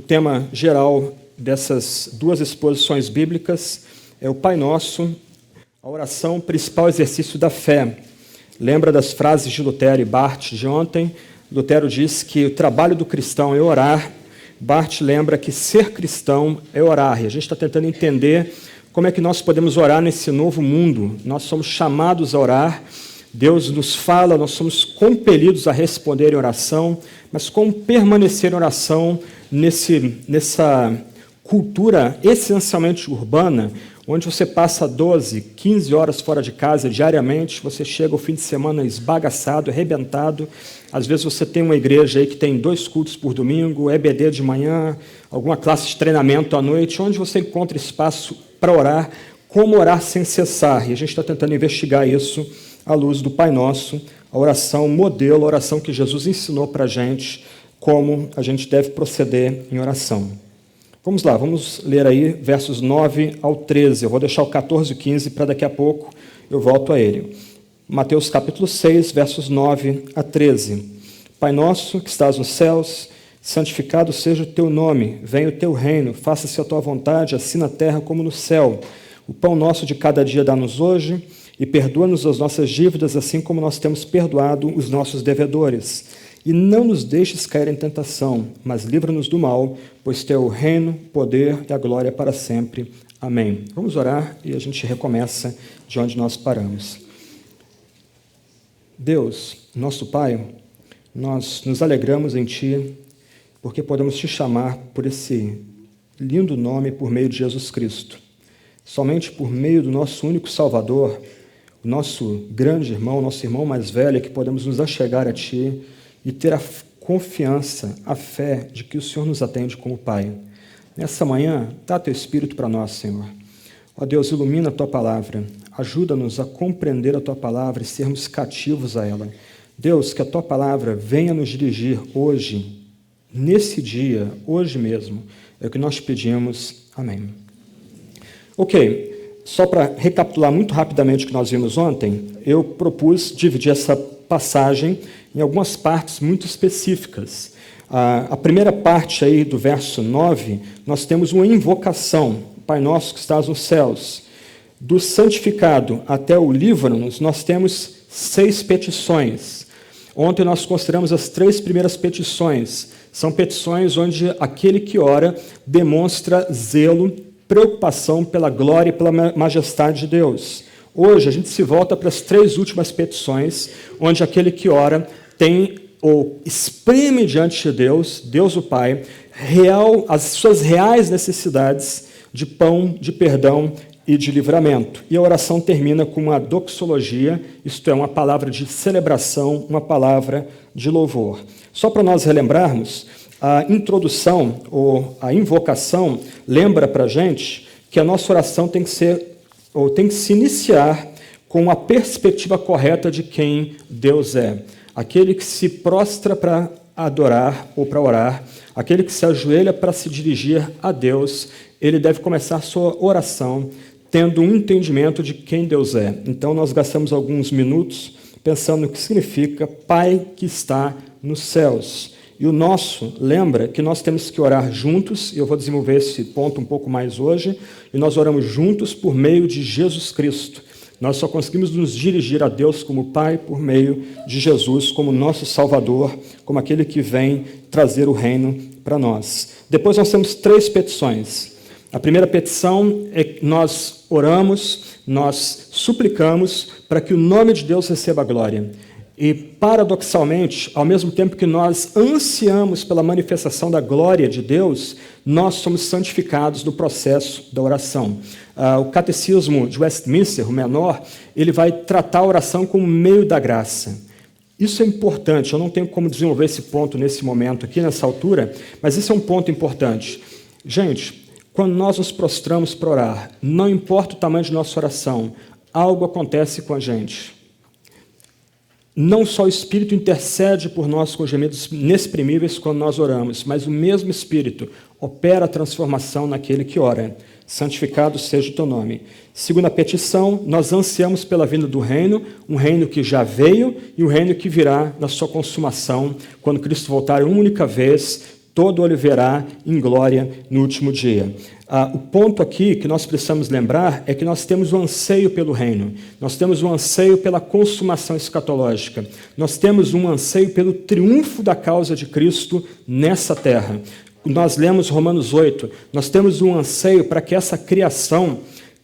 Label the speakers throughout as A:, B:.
A: tema geral dessas duas exposições bíblicas é o Pai Nosso, a oração, principal exercício da fé. Lembra das frases de Lutero e Barth de ontem? Lutero diz que o trabalho do cristão é orar. Barth lembra que ser cristão é orar. E a gente está tentando entender como é que nós podemos orar nesse novo mundo. Nós somos chamados a orar. Deus nos fala, nós somos compelidos a responder em oração, mas como permanecer em oração nessa cultura essencialmente urbana, onde você passa 12, 15 horas fora de casa diariamente, você chega ao fim de semana esbagaçado, arrebentado. Às vezes você tem uma igreja aí que tem 2 cultos por domingo, EBD de manhã, alguma classe de treinamento à noite, onde você encontra espaço para orar, como orar sem cessar. E a gente está tentando investigar isso à luz do Pai Nosso, a oração modelo, a oração que Jesus ensinou para a gente, como a gente deve proceder em oração. Vamos lá, vamos ler aí versos 9 ao 13. Eu vou deixar o 14 e 15 para daqui a pouco eu volto a ele. Mateus capítulo 6, versos 9 a 13. Pai nosso que estás nos céus, santificado seja o teu nome, venha o teu reino, faça-se a tua vontade, assim na terra como no céu. O pão nosso de cada dia dá-nos hoje, e perdoa-nos as nossas dívidas, assim como nós temos perdoado os nossos devedores. E não nos deixes cair em tentação, mas livra-nos do mal, pois teu é o reino, poder e a glória para sempre. Amém. Vamos orar e a gente recomeça de onde nós paramos. Deus, nosso Pai, nós nos alegramos em Ti, porque podemos Te chamar por esse lindo nome por meio de Jesus Cristo. Somente por meio do nosso único Salvador, o nosso grande irmão, nosso irmão mais velho, é que podemos nos achegar a Ti e ter a confiança, a fé de que o Senhor nos atende como Pai. Nessa manhã, dá Teu Espírito para nós, Senhor. Ó Deus, ilumina a Tua palavra, ajuda-nos a compreender a Tua palavra e sermos cativos a ela. Deus, que a Tua palavra venha nos dirigir hoje, nesse dia, hoje mesmo, é o que nós pedimos. Amém. Ok. Só para recapitular muito rapidamente o que nós vimos ontem, eu propus dividir essa passagem em algumas partes muito específicas. A primeira parte aí do verso 9, nós temos uma invocação, Pai nosso que estás nos céus. Do santificado até o livra-nos, nós temos 6 petições. Ontem nós consideramos as 3 primeiras petições. São petições onde aquele que ora demonstra zelo, preocupação pela glória e pela majestade de Deus. Hoje a gente se volta para as 3 últimas petições, onde aquele que ora tem ou exprime diante de Deus, Deus o Pai, as suas reais necessidades de pão, de perdão e de livramento. E a oração termina com uma doxologia, isto é, uma palavra de celebração, uma palavra de louvor. Só para nós relembrarmos, a introdução ou a invocação lembra para a gente que a nossa oração tem que se iniciar com a perspectiva correta de quem Deus é. Aquele que se prostra para adorar ou para orar, aquele que se ajoelha para se dirigir a Deus, ele deve começar a sua oração tendo um entendimento de quem Deus é. Então nós gastamos alguns minutos pensando no que significa Pai que está nos céus. E o nosso, lembra que nós temos que orar juntos, e eu vou desenvolver esse ponto um pouco mais hoje, e nós oramos juntos por meio de Jesus Cristo. Nós só conseguimos nos dirigir a Deus como Pai por meio de Jesus, como nosso Salvador, como aquele que vem trazer o reino para nós. Depois nós temos 3 petições. A primeira petição é que nós oramos, nós suplicamos para que o nome de Deus receba a glória. E, paradoxalmente, ao mesmo tempo que nós ansiamos pela manifestação da glória de Deus, nós somos santificados no processo da oração. O Catecismo de Westminster, o menor, ele vai tratar a oração como meio da graça. Isso é importante, eu não tenho como desenvolver esse ponto nesse momento aqui, nessa altura, mas isso é um ponto importante. Gente, quando nós nos prostramos para orar, não importa o tamanho de nossa oração, algo acontece com a gente. Não só o Espírito intercede por nós com gemidos inexprimíveis quando nós oramos, mas o mesmo Espírito opera a transformação naquele que ora. Santificado seja o teu nome. Segunda petição, nós ansiamos pela vinda do reino, um reino que já veio e um reino que virá na sua consumação, quando Cristo voltar uma única vez, todo olho verá em glória no último dia. O ponto aqui que nós precisamos lembrar é que nós temos um anseio pelo reino, nós temos um anseio pela consumação escatológica, nós temos um anseio pelo triunfo da causa de Cristo nessa terra. Nós lemos Romanos 8, nós temos um anseio para que essa criação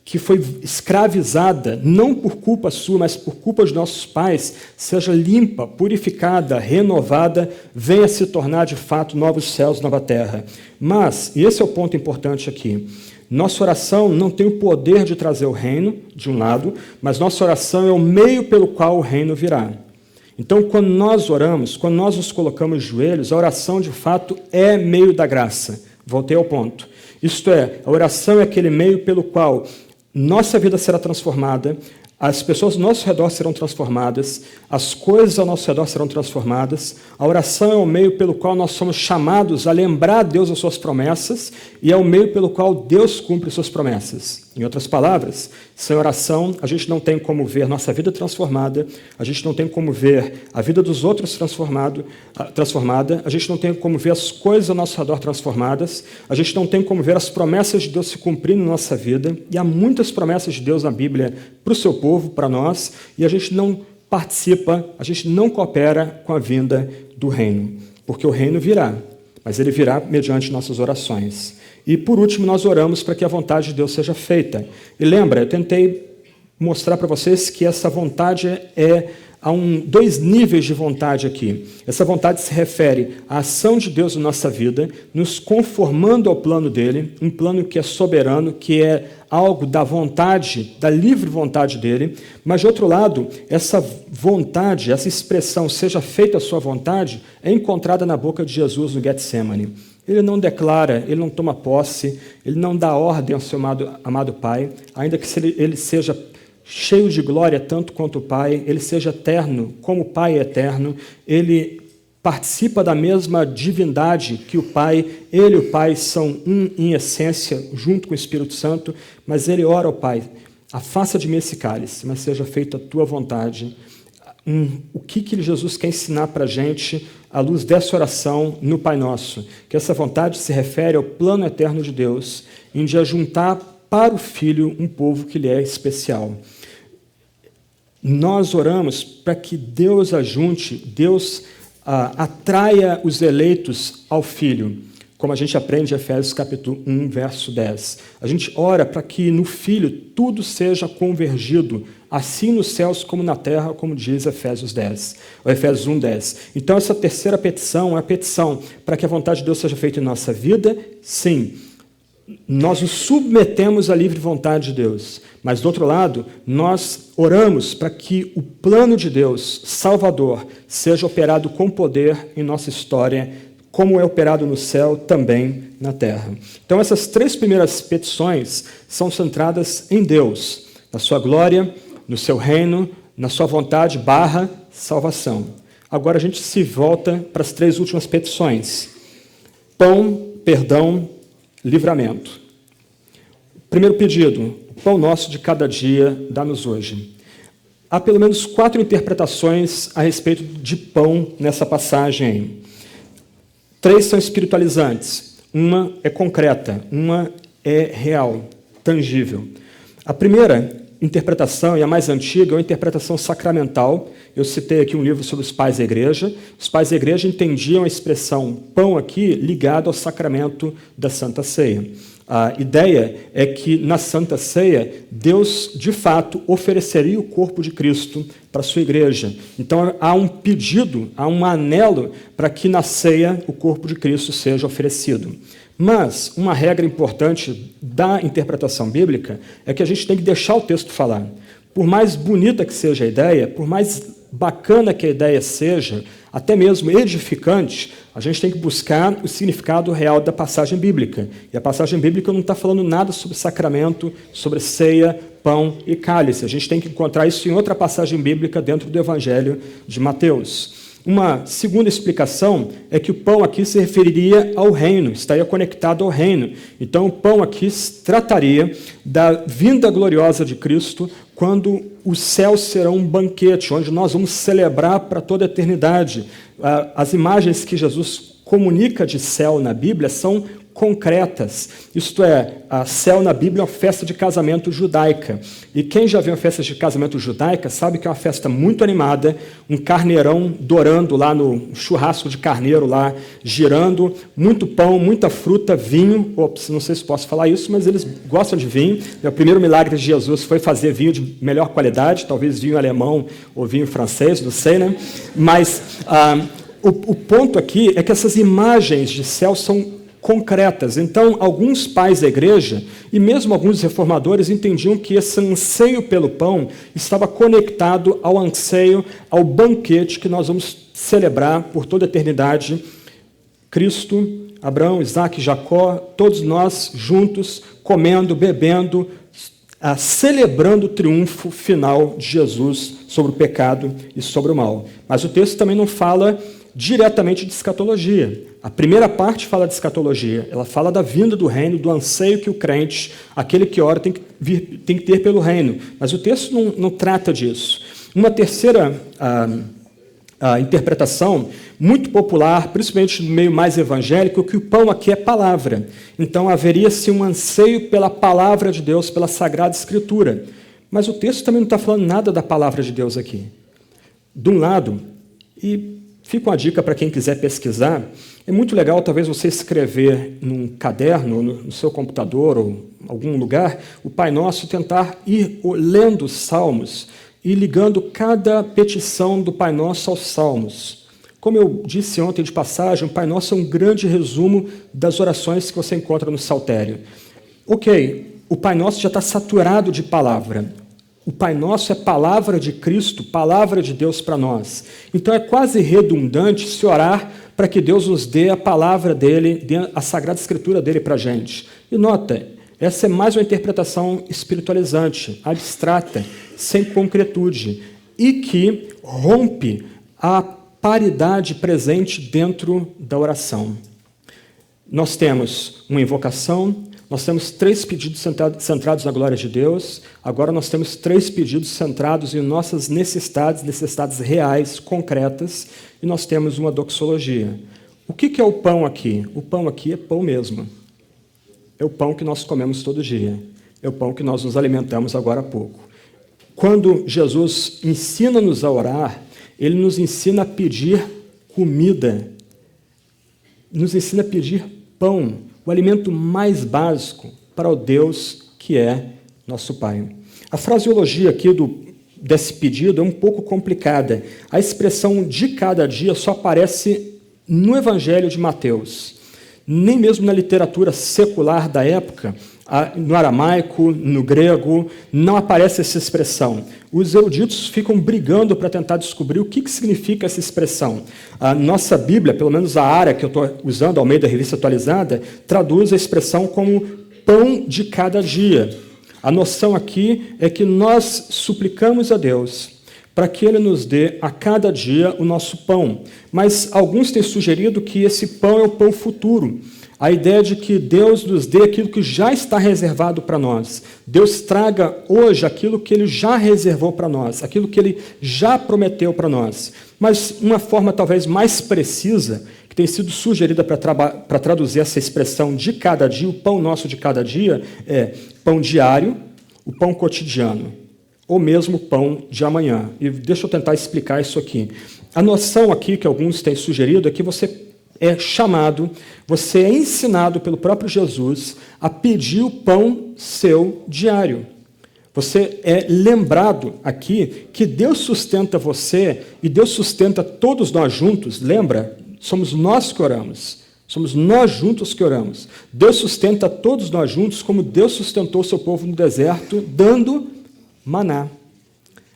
A: que foi escravizada, não por culpa sua, mas por culpa dos nossos pais, seja limpa, purificada, renovada, venha se tornar de fato novos céus, nova terra. Mas, e esse é o ponto importante aqui, nossa oração não tem o poder de trazer o reino, de um lado, mas nossa oração é o meio pelo qual o reino virá. Então, quando nós oramos, quando nós nos colocamos de joelhos, a oração de fato é meio da graça. Voltei ao ponto. Isto é, a oração é aquele meio pelo qual nossa vida será transformada, as pessoas ao nosso redor serão transformadas, as coisas ao nosso redor serão transformadas. A oração é o meio pelo qual nós somos chamados a lembrar a Deus as suas promessas e é o meio pelo qual Deus cumpre as suas promessas. Em outras palavras, sem oração, a gente não tem como ver nossa vida transformada, a gente não tem como ver a vida dos outros transformada, a gente não tem como ver as coisas ao nosso redor transformadas, a gente não tem como ver as promessas de Deus se cumprindo na nossa vida, e há muitas promessas de Deus na Bíblia para o seu povo, para nós, e a gente não participa, a gente não coopera com a vinda do reino, porque o reino virá, mas ele virá mediante nossas orações. E, por último, nós oramos para que a vontade de Deus seja feita. E lembra, eu tentei mostrar para vocês que essa vontade há dois níveis de vontade aqui. Essa vontade se refere à ação de Deus na nossa vida, nos conformando ao plano dele, um plano que é soberano, que é algo da vontade, da livre vontade dele, mas, de outro lado, essa vontade, essa expressão, seja feita a sua vontade, é encontrada na boca de Jesus no Getsemane. Ele não declara, ele não toma posse, ele não dá ordem ao seu amado Pai, ainda que ele seja cheio de glória tanto quanto o Pai, ele seja eterno como o Pai é eterno, ele participa da mesma divindade que o Pai, ele e o Pai são um em essência, junto com o Espírito Santo, mas ele ora ao Pai, afasta de mim esse cálice, mas seja feita a tua vontade. O que Jesus quer ensinar para a gente à luz dessa oração no Pai Nosso? Que essa vontade se refere ao plano eterno de Deus, em de ajuntar para o Filho um povo que lhe é especial. Nós oramos para que Deus ajunte, Deus atraia os eleitos ao Filho, como a gente aprende em Efésios capítulo 1, verso 10. A gente ora para que no Filho tudo seja convergido, assim nos céus como na terra, como diz Efésios 10, ou Efésios 1, 10. Então, essa terceira petição é a petição para que a vontade de Deus seja feita em nossa vida, sim. Nós nos submetemos à livre vontade de Deus, mas, do outro lado, nós oramos para que o plano de Deus, salvador, seja operado com poder em nossa história, como é operado no céu, também na terra. Então, essas três primeiras petições são centradas em Deus, na sua glória, no seu reino, na sua vontade / salvação. Agora a gente se volta para as três últimas petições. Pão, perdão, livramento. Primeiro pedido, o pão nosso de cada dia, dá-nos hoje. Há pelo menos 4 interpretações a respeito de pão nessa passagem. 3 são espiritualizantes. Uma é concreta, uma é real, tangível. A primeira interpretação, e a mais antiga, é uma interpretação sacramental. Eu citei aqui um livro sobre os pais da igreja. Os pais da igreja entendiam a expressão pão aqui ligado ao sacramento da Santa Ceia. A ideia é que na Santa Ceia, Deus, de fato, ofereceria o corpo de Cristo para a sua igreja. Então, há um pedido, há um anelo para que na ceia o corpo de Cristo seja oferecido. Mas uma regra importante da interpretação bíblica é que a gente tem que deixar o texto falar. Por mais bonita que seja a ideia, por mais bacana que a ideia seja, até mesmo edificante, a gente tem que buscar o significado real da passagem bíblica. E a passagem bíblica não está falando nada sobre sacramento, sobre ceia, pão e cálice. A gente tem que encontrar isso em outra passagem bíblica dentro do Evangelho de Mateus. Uma segunda explicação é que o pão aqui se referiria ao reino, estaria conectado ao reino. Então, o pão aqui trataria da vinda gloriosa de Cristo, quando os céus serão um banquete, onde nós vamos celebrar para toda a eternidade. As imagens que Jesus comunica de céu na Bíblia são concretas. Isto é, a céu na Bíblia é uma festa de casamento judaica. E quem já viu uma festa de casamento judaica sabe que é uma festa muito animada, um carneirão dourando lá no churrasco de carneiro lá, girando, muito pão, muita fruta, vinho. Ops, não sei se posso falar isso, mas eles gostam de vinho. O primeiro milagre de Jesus foi fazer vinho de melhor qualidade, talvez vinho alemão ou vinho francês, não sei, né? Mas o ponto aqui é que essas imagens de céu são concretas. Então, alguns pais da igreja, e mesmo alguns reformadores, entendiam que esse anseio pelo pão estava conectado ao anseio, ao banquete que nós vamos celebrar por toda a eternidade. Cristo, Abraão, Isaac, Jacó, todos nós juntos, comendo, bebendo, celebrando o triunfo final de Jesus sobre o pecado e sobre o mal. Mas o texto também não fala diretamente de escatologia. A primeira parte fala de escatologia, ela fala da vinda do reino, do anseio que o crente, aquele que ora, tem que ter pelo reino. Mas o texto não trata disso. Uma terceira interpretação, muito popular, principalmente no meio mais evangélico, é que o pão aqui é palavra. Então haveria-se um anseio pela palavra de Deus, pela Sagrada Escritura. Mas o texto também não está falando nada da palavra de Deus aqui. De um lado, e fica uma dica para quem quiser pesquisar, é muito legal talvez você escrever num caderno, no seu computador ou em algum lugar, o Pai Nosso, tentar ir lendo os salmos e ligando cada petição do Pai Nosso aos salmos. Como eu disse ontem de passagem, o Pai Nosso é um grande resumo das orações que você encontra no Saltério. Ok, o Pai Nosso já está saturado de palavra. O Pai Nosso é palavra de Cristo, palavra de Deus para nós. Então é quase redundante se orar para que Deus nos dê a palavra dele, dê a Sagrada Escritura dele para a gente. E nota, essa é mais uma interpretação espiritualizante, abstrata, sem concretude, e que rompe a paridade presente dentro da oração. Nós temos uma invocação, nós temos 3 pedidos centrados na glória de Deus, agora nós temos 3 pedidos centrados em nossas necessidades reais, concretas, e nós temos uma doxologia. O que é o pão aqui? O pão aqui é pão mesmo. É o pão que nós comemos todo dia. É o pão que nós nos alimentamos agora há pouco. Quando Jesus ensina-nos a orar, ele nos ensina a pedir comida, nos ensina a pedir pão, o alimento mais básico para o Deus que é nosso Pai. A fraseologia aqui desse pedido é um pouco complicada. A expressão de cada dia só aparece no Evangelho de Mateus. Nem mesmo na literatura secular da época, no aramaico, no grego, não aparece essa expressão. Os eruditos ficam brigando para tentar descobrir o que significa essa expressão. A nossa Bíblia, pelo menos a área que eu estou usando, ao meio da Revista Atualizada, traduz a expressão como pão de cada dia. A noção aqui é que nós suplicamos a Deus para que Ele nos dê a cada dia o nosso pão. Mas alguns têm sugerido que esse pão é o pão futuro. A ideia de que Deus nos dê aquilo que já está reservado para nós. Deus traga hoje aquilo que Ele já reservou para nós, aquilo que Ele já prometeu para nós. Mas uma forma talvez mais precisa, que tem sido sugerida para traduzir essa expressão de cada dia, o pão nosso de cada dia, é pão diário, o pão cotidiano, ou mesmo pão de amanhã. E deixa eu tentar explicar isso aqui. A noção aqui que alguns têm sugerido é que você é chamado, você é ensinado pelo próprio Jesus a pedir o pão seu diário. Você é lembrado aqui que Deus sustenta você e Deus sustenta todos nós juntos. Lembra? Somos nós que oramos. Somos nós juntos que oramos. Deus sustenta todos nós juntos como Deus sustentou o seu povo no deserto, dando maná.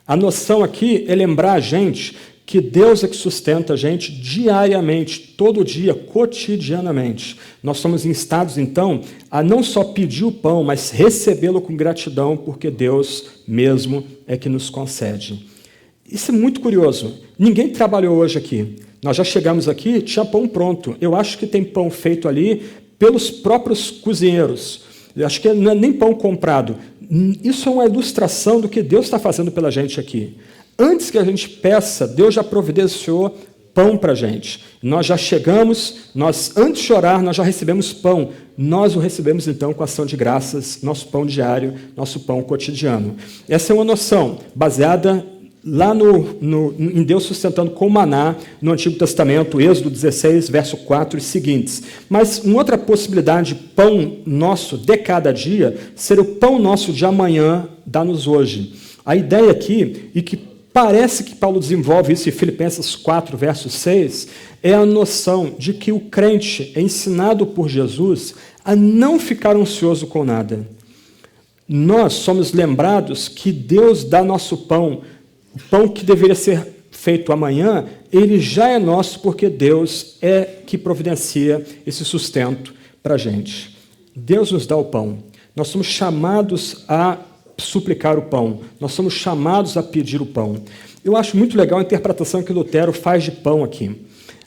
A: A noção aqui é lembrar a gente que Deus é que sustenta a gente diariamente, todo dia, cotidianamente. Nós somos instados, então, a não só pedir o pão, mas recebê-lo com gratidão, porque Deus mesmo é que nos concede. Isso é muito curioso. Ninguém trabalhou hoje aqui. Nós já chegamos aqui, tinha pão pronto. Eu acho que tem pão feito ali pelos próprios cozinheiros. Eu acho que não é nem pão comprado. Isso é uma ilustração do que Deus está fazendo pela gente aqui. Antes que a gente peça, Deus já providenciou pão para a gente. Nós já chegamos, antes de orar, nós já recebemos pão. Nós o recebemos, então, com ação de graças, nosso pão diário, nosso pão cotidiano. Essa é uma noção baseada lá em Deus sustentando com maná no Antigo Testamento, Êxodo 16, verso 4 e seguintes. Mas uma outra possibilidade de pão nosso de cada dia ser o pão nosso de amanhã, dá-nos hoje. A ideia aqui, e que parece que Paulo desenvolve isso em Filipenses 4, verso 6, é a noção de que o crente é ensinado por Jesus a não ficar ansioso com nada. Nós somos lembrados que Deus dá nosso pão, o pão que deveria ser feito amanhã, ele já é nosso porque Deus é que providencia esse sustento para a gente. Deus nos dá o pão. Nós somos chamados a suplicar o pão. Nós somos chamados a pedir o pão. Eu acho muito legal a interpretação que Lutero faz de pão aqui.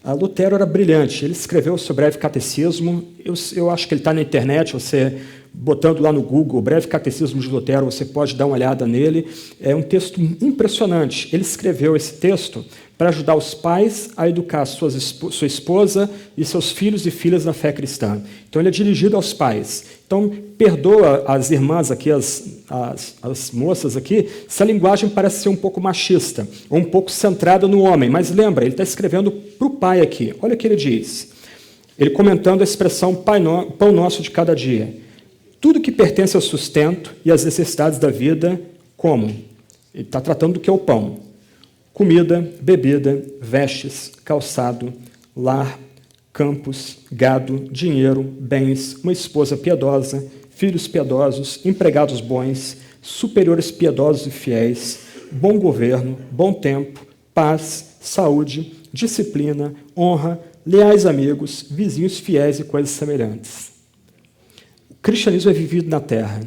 A: Lutero era brilhante. Ele escreveu o seu breve catecismo. Eu acho que ele está na internet, você botando lá no Google, Breve Catecismo de Lutero, você pode dar uma olhada nele. É um texto impressionante. Ele escreveu esse texto para ajudar os pais a educar sua esposa e seus filhos e filhas na fé cristã. Então, ele é dirigido aos pais. Então, perdoa as irmãs aqui, as moças aqui, se a linguagem parece ser um pouco machista, ou um pouco centrada no homem. Mas lembra, ele está escrevendo para o pai aqui. Olha o que ele diz. Ele comentando a expressão pão nosso de cada dia. Tudo que pertence ao sustento e às necessidades da vida, como? Ele está tratando do que é o pão. Comida, bebida, vestes, calçado, lar, campos, gado, dinheiro, bens, uma esposa piedosa, filhos piedosos, empregados bons, superiores piedosos e fiéis, bom governo, bom tempo, paz, saúde, disciplina, honra, leais amigos, vizinhos fiéis e coisas semelhantes. O cristianismo é vivido na terra.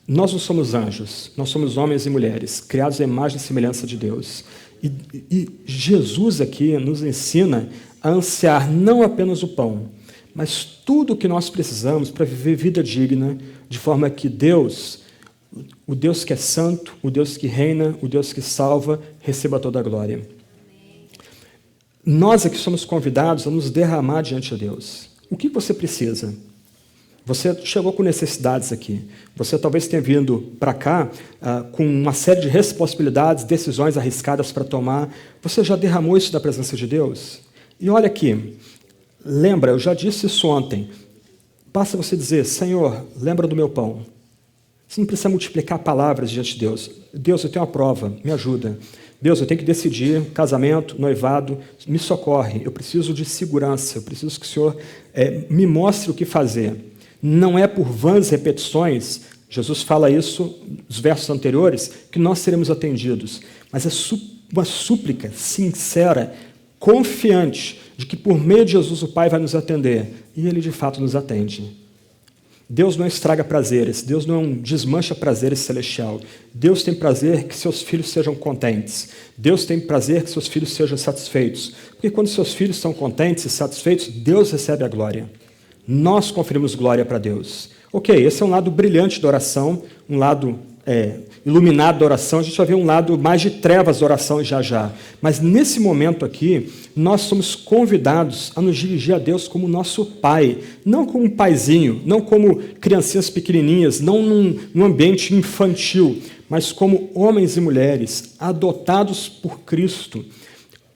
A: Nós não somos anjos, nós somos homens e mulheres, criados à imagem e semelhança de Deus. E Jesus aqui nos ensina a ansiar não apenas o pão, mas tudo o que nós precisamos para viver vida digna, de forma que Deus, o Deus que é santo, o Deus que reina, o Deus que salva, receba toda a glória. Nós aqui somos convidados a nos derramar diante de Deus. O que você precisa? Você chegou com necessidades aqui. Você talvez tenha vindo para cá com uma série de responsabilidades, decisões arriscadas para tomar. Você já derramou isso da presença de Deus? E olha aqui, lembra, eu já disse isso ontem. Basta você dizer, Senhor, lembra do meu pão. Você não precisa multiplicar palavras diante de Deus. Deus, eu tenho uma prova, me ajuda. Deus, eu tenho que decidir, casamento, noivado, me socorre. Eu preciso de segurança, eu preciso que o Senhor me mostre o que fazer. Não é por vãs repetições, Jesus fala isso nos versos anteriores, que nós seremos atendidos, mas é uma súplica sincera, confiante, de que por meio de Jesus o Pai vai nos atender, e Ele de fato nos atende. Deus não estraga prazeres, Deus não desmancha prazeres celestial. Deus tem prazer que seus filhos sejam contentes. Deus tem prazer que seus filhos sejam satisfeitos. Porque quando seus filhos são contentes e satisfeitos, Deus recebe a glória. Nós conferimos glória para Deus. Ok, esse é um lado brilhante da oração, um lado iluminado da oração. A gente vai ver um lado mais de trevas da oração já já. Mas nesse momento aqui, nós somos convidados a nos dirigir a Deus como nosso Pai. Não como um paizinho, não como criancinhas pequenininhas, não num ambiente infantil, mas como homens e mulheres adotados por Cristo,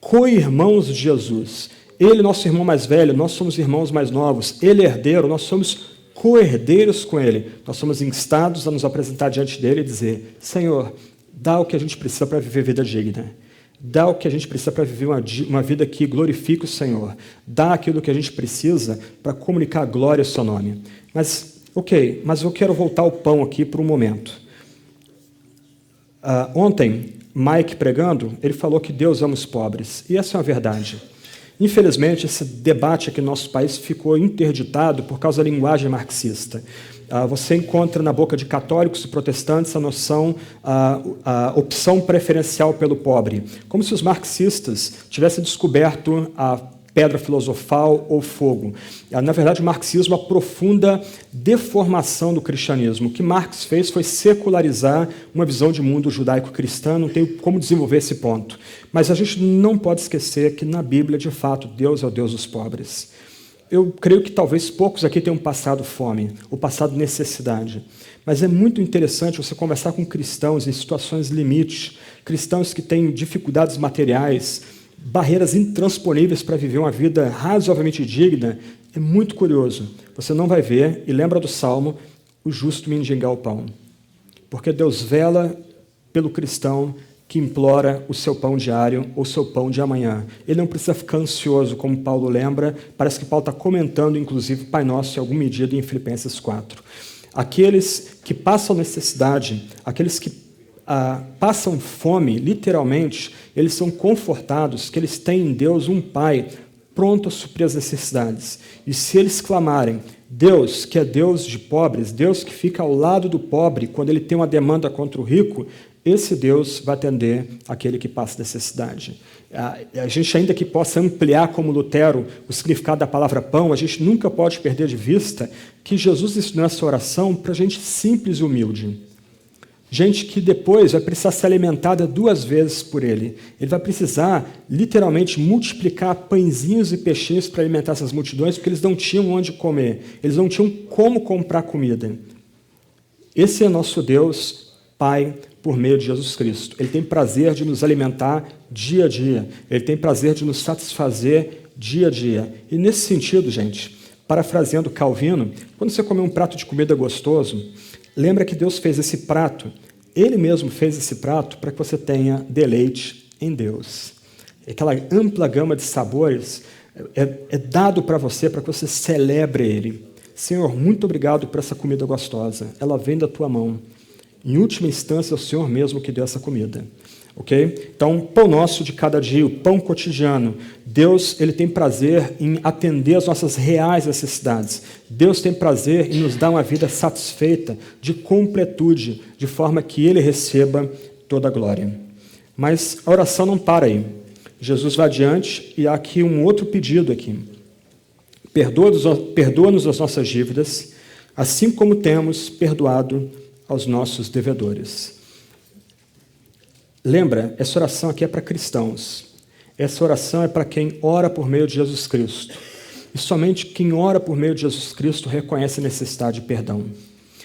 A: co-irmãos de Jesus. Ele, nosso irmão mais velho, nós somos irmãos mais novos. Ele é herdeiro, nós somos co-herdeiros com Ele. Nós somos instados a nos apresentar diante dEle e dizer, Senhor, dá o que a gente precisa para viver vida digna. Dá o que a gente precisa para viver uma vida que glorifique o Senhor. Dá aquilo que a gente precisa para comunicar a glória ao seu nome. Mas eu quero voltar ao pão aqui por um momento. Ontem, Mike pregando, ele falou que Deus ama os pobres. E essa é uma verdade. Infelizmente, esse debate aqui no nosso país ficou interditado por causa da linguagem marxista. Você encontra na boca de católicos e protestantes a noção, a opção preferencial pelo pobre, como se os marxistas tivessem descoberto a pedra filosofal ou fogo. Na verdade, o marxismo aprofunda deformação do cristianismo. O que Marx fez foi secularizar uma visão de mundo judaico-cristã, não tem como desenvolver esse ponto. Mas a gente não pode esquecer que na Bíblia, de fato, Deus é o Deus dos pobres. Eu creio que talvez poucos aqui tenham passado fome, ou passado necessidade. Mas é muito interessante você conversar com cristãos em situações limite, cristãos que têm dificuldades materiais, barreiras intransponíveis para viver uma vida razoavelmente digna. É muito curioso. Você não vai ver, e lembra do Salmo, o justo mendigar o pão. Porque Deus vela pelo cristão que implora o seu pão diário ou o seu pão de amanhã. Ele não precisa ficar ansioso, como Paulo lembra. Parece que Paulo está comentando, inclusive, Pai Nosso, em alguma medida, em Filipenses 4. Aqueles que passam necessidade, aqueles que passam fome, literalmente, eles são confortados que eles têm em Deus um Pai pronto a suprir as necessidades. E se eles clamarem, Deus, que é Deus de pobres, Deus que fica ao lado do pobre quando ele tem uma demanda contra o rico, esse Deus vai atender aquele que passa necessidade. A gente, ainda que possa ampliar, como Lutero, o significado da palavra pão, a gente nunca pode perder de vista que Jesus ensinou essa oração para gente simples e humilde. Gente que depois vai precisar ser alimentada 2 vezes por ele. Ele vai precisar, literalmente, multiplicar pãezinhos e peixinhos para alimentar essas multidões, porque eles não tinham onde comer, eles não tinham como comprar comida. Esse é nosso Deus, Pai, por meio de Jesus Cristo. Ele tem prazer de nos alimentar dia a dia. Ele tem prazer de nos satisfazer dia a dia. E nesse sentido, gente, parafraseando Calvino, quando você comer um prato de comida gostoso, lembra que Deus fez esse prato, Ele mesmo fez esse prato para que você tenha deleite em Deus. Aquela ampla gama de sabores é dado para você para que você celebre Ele. Senhor, muito obrigado por essa comida gostosa. Ela vem da Tua mão. Em última instância, é o Senhor mesmo que deu essa comida. Okay? Então, pão nosso de cada dia, o pão cotidiano. Deus, ele tem prazer em atender às nossas reais necessidades. Deus tem prazer em nos dar uma vida satisfeita, de completude, de forma que ele receba toda a glória. Mas a oração não para aí. Jesus vai adiante e há aqui um outro pedido aqui. Perdoa-nos as nossas dívidas, assim como temos perdoado aos nossos devedores. Lembra, essa oração aqui é para cristãos. Essa oração é para quem ora por meio de Jesus Cristo. E somente quem ora por meio de Jesus Cristo reconhece a necessidade de perdão.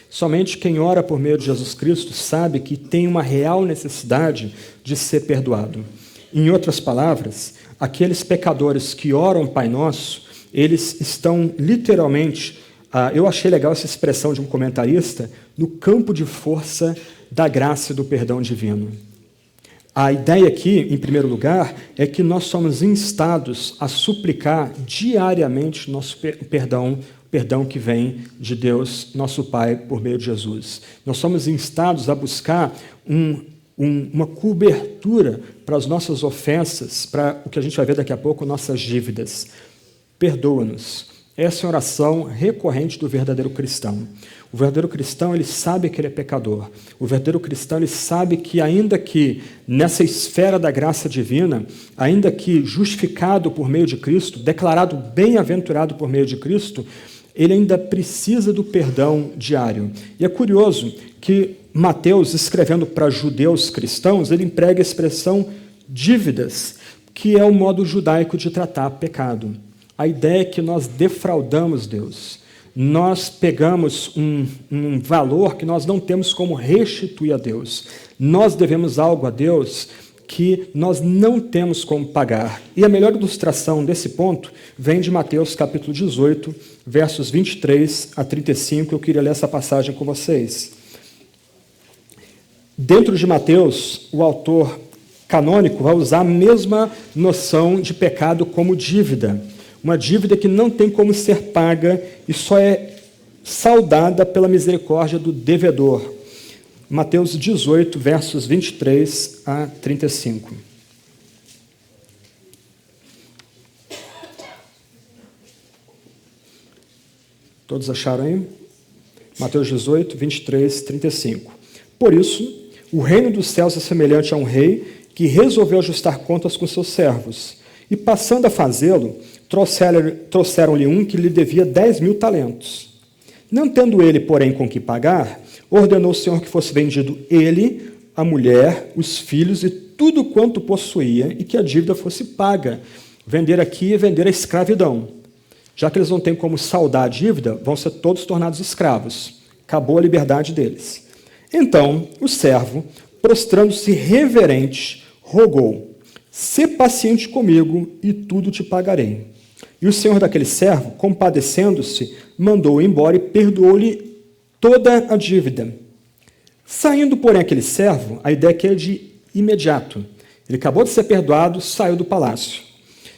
A: Somente quem ora por meio de Jesus Cristo sabe que tem uma real necessidade de ser perdoado. Em outras palavras, aqueles pecadores que oram Pai Nosso, eles estão literalmente, eu achei legal essa expressão de um comentarista, no campo de força da graça e do perdão divino. A ideia aqui, em primeiro lugar, é que nós somos instados a suplicar diariamente nosso perdão que vem de Deus, nosso Pai, por meio de Jesus. Nós somos instados a buscar uma cobertura para as nossas ofensas, para o que a gente vai ver daqui a pouco, nossas dívidas. Perdoa-nos. Essa é a oração recorrente do verdadeiro cristão. O verdadeiro cristão, ele sabe que ele é pecador. O verdadeiro cristão, ele sabe que, ainda que nessa esfera da graça divina, ainda que justificado por meio de Cristo, declarado bem-aventurado por meio de Cristo, ele ainda precisa do perdão diário. E é curioso que Mateus, escrevendo para judeus cristãos, ele emprega a expressão dívidas, que é o modo judaico de tratar pecado. A ideia é que nós defraudamos Deus. Nós pegamos um valor que nós não temos como restituir a Deus. Nós devemos algo a Deus que nós não temos como pagar. E a melhor ilustração desse ponto vem de Mateus capítulo 18, versos 23 a 35. Eu queria ler essa passagem com vocês. Dentro de Mateus, o autor canônico vai usar a mesma noção de pecado como dívida. Uma dívida que não tem como ser paga e só é saldada pela misericórdia do devedor. Mateus 18, versos 23 a 35. Todos acharam aí? Mateus 18, 23, 35. Por isso, o reino dos céus é semelhante a um rei que resolveu ajustar contas com seus servos. E, passando a fazê-lo, trouxeram-lhe um que lhe devia 10.000 talentos. Não tendo ele, porém, com que pagar, ordenou o Senhor que fosse vendido ele, a mulher, os filhos e tudo quanto possuía, e que a dívida fosse paga. Vender aqui é vender a escravidão. Já que eles não têm como saldar a dívida, vão ser todos tornados escravos. Acabou a liberdade deles. Então, o servo, prostrando-se reverente, rogou: sê paciente comigo e tudo te pagarei. E o senhor daquele servo, compadecendo-se, mandou-o embora e perdoou-lhe toda a dívida. Saindo, porém, aquele servo, a ideia aqui é de imediato. Ele acabou de ser perdoado, saiu do palácio.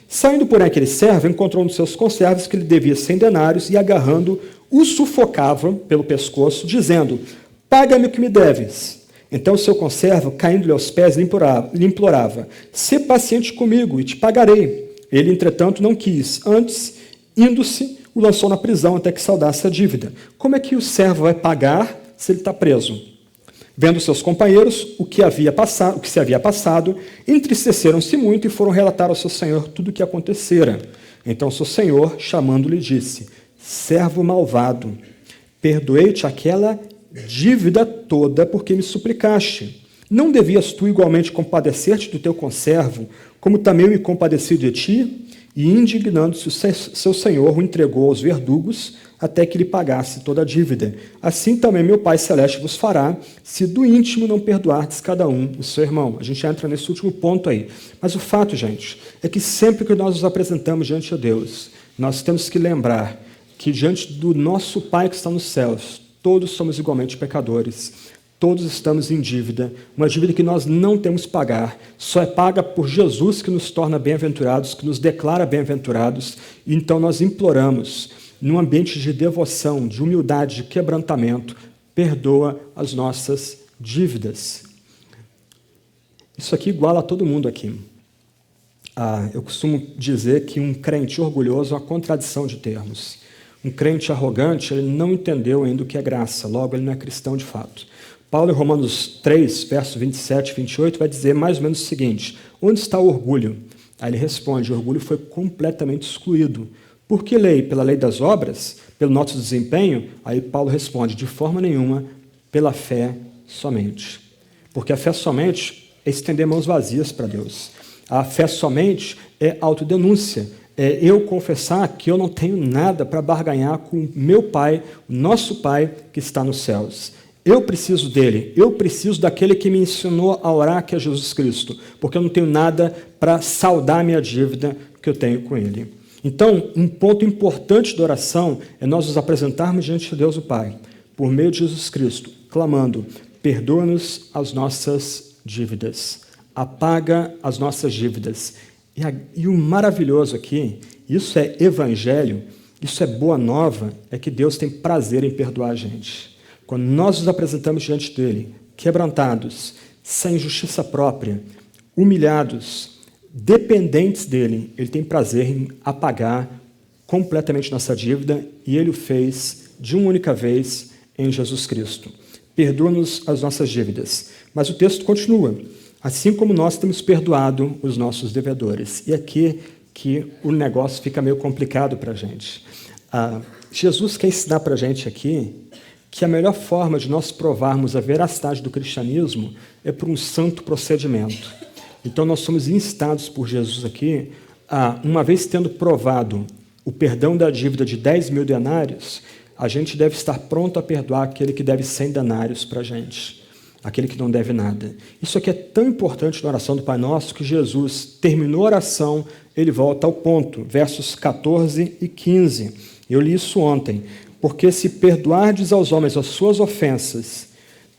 A: Saindo, porém, aquele servo, encontrou um dos seus conservos que lhe devia 100 denários e, agarrando, o sufocava pelo pescoço, dizendo: paga-me o que me deves. Então o seu conservo, caindo-lhe aos pés, lhe implorava: sê paciente comigo e te pagarei. Ele, entretanto, não quis. Antes, indo-se, o lançou na prisão até que saldasse a dívida. Como é que o servo vai pagar se ele está preso? Vendo seus companheiros o que se havia passado, entristeceram-se muito e foram relatar ao seu senhor tudo o que acontecera. Então seu senhor, chamando-lhe, disse: servo malvado, perdoei-te aquela dívida toda porque me suplicaste. Não devias tu igualmente compadecer-te do teu conservo, como também eu me compadeci de ti? E, indignando-se, o seu senhor o entregou aos verdugos até que lhe pagasse toda a dívida. Assim também meu Pai Celeste vos fará, se do íntimo não perdoardes cada um o seu irmão. A gente entra nesse último ponto aí. Mas o fato, gente, é que sempre que nós nos apresentamos diante de Deus, nós temos que lembrar que diante do nosso Pai que está nos céus, todos somos igualmente pecadores. Todos estamos em dívida, uma dívida que nós não temos que pagar, só é paga por Jesus, que nos torna bem-aventurados, que nos declara bem-aventurados. Então nós imploramos, num ambiente de devoção, de humildade, de quebrantamento, perdoa as nossas dívidas. Isso aqui iguala a todo mundo aqui. Eu costumo dizer que um crente orgulhoso é uma contradição de termos. Um crente arrogante, ele não entendeu ainda o que é graça, logo ele não é cristão de fato. Paulo, em Romanos 3, versos 27 e 28, vai dizer mais ou menos o seguinte: onde está o orgulho? Aí ele responde: o orgulho foi completamente excluído. Por que lei? Pela lei das obras? Pelo nosso desempenho? Aí Paulo responde: de forma nenhuma, pela fé somente. Porque a fé somente é estender mãos vazias para Deus. A fé somente é autodenúncia. É eu confessar que eu não tenho nada para barganhar com meu Pai, o nosso Pai que está nos céus. Eu preciso dele, eu preciso daquele que me ensinou a orar, que é Jesus Cristo, porque eu não tenho nada para saldar a minha dívida que eu tenho com ele. Então, um ponto importante da oração é nós nos apresentarmos diante de Deus o Pai, por meio de Jesus Cristo, clamando: perdoa-nos as nossas dívidas, apaga as nossas dívidas. E o maravilhoso aqui, isso é evangelho, isso é boa nova, é que Deus tem prazer em perdoar a gente. Quando nós nos apresentamos diante dele, quebrantados, sem justiça própria, humilhados, dependentes dele, ele tem prazer em apagar completamente nossa dívida, e ele o fez de uma única vez em Jesus Cristo. Perdoa-nos as nossas dívidas. Mas o texto continua: assim como nós temos perdoado os nossos devedores. E aqui que o negócio fica meio complicado para a gente. Jesus quer ensinar para a gente aqui que a melhor forma de nós provarmos a veracidade do cristianismo é por um santo procedimento. Então, nós somos instados por Jesus aqui a, uma vez tendo provado o perdão da dívida de 10.000 denários, a gente deve estar pronto a perdoar aquele que deve 100 denários para a gente, aquele que não deve nada. Isso aqui é tão importante na oração do Pai Nosso que Jesus terminou a oração, ele volta ao ponto, versos 14 e 15. Eu li isso ontem. Porque se perdoardes aos homens as suas ofensas,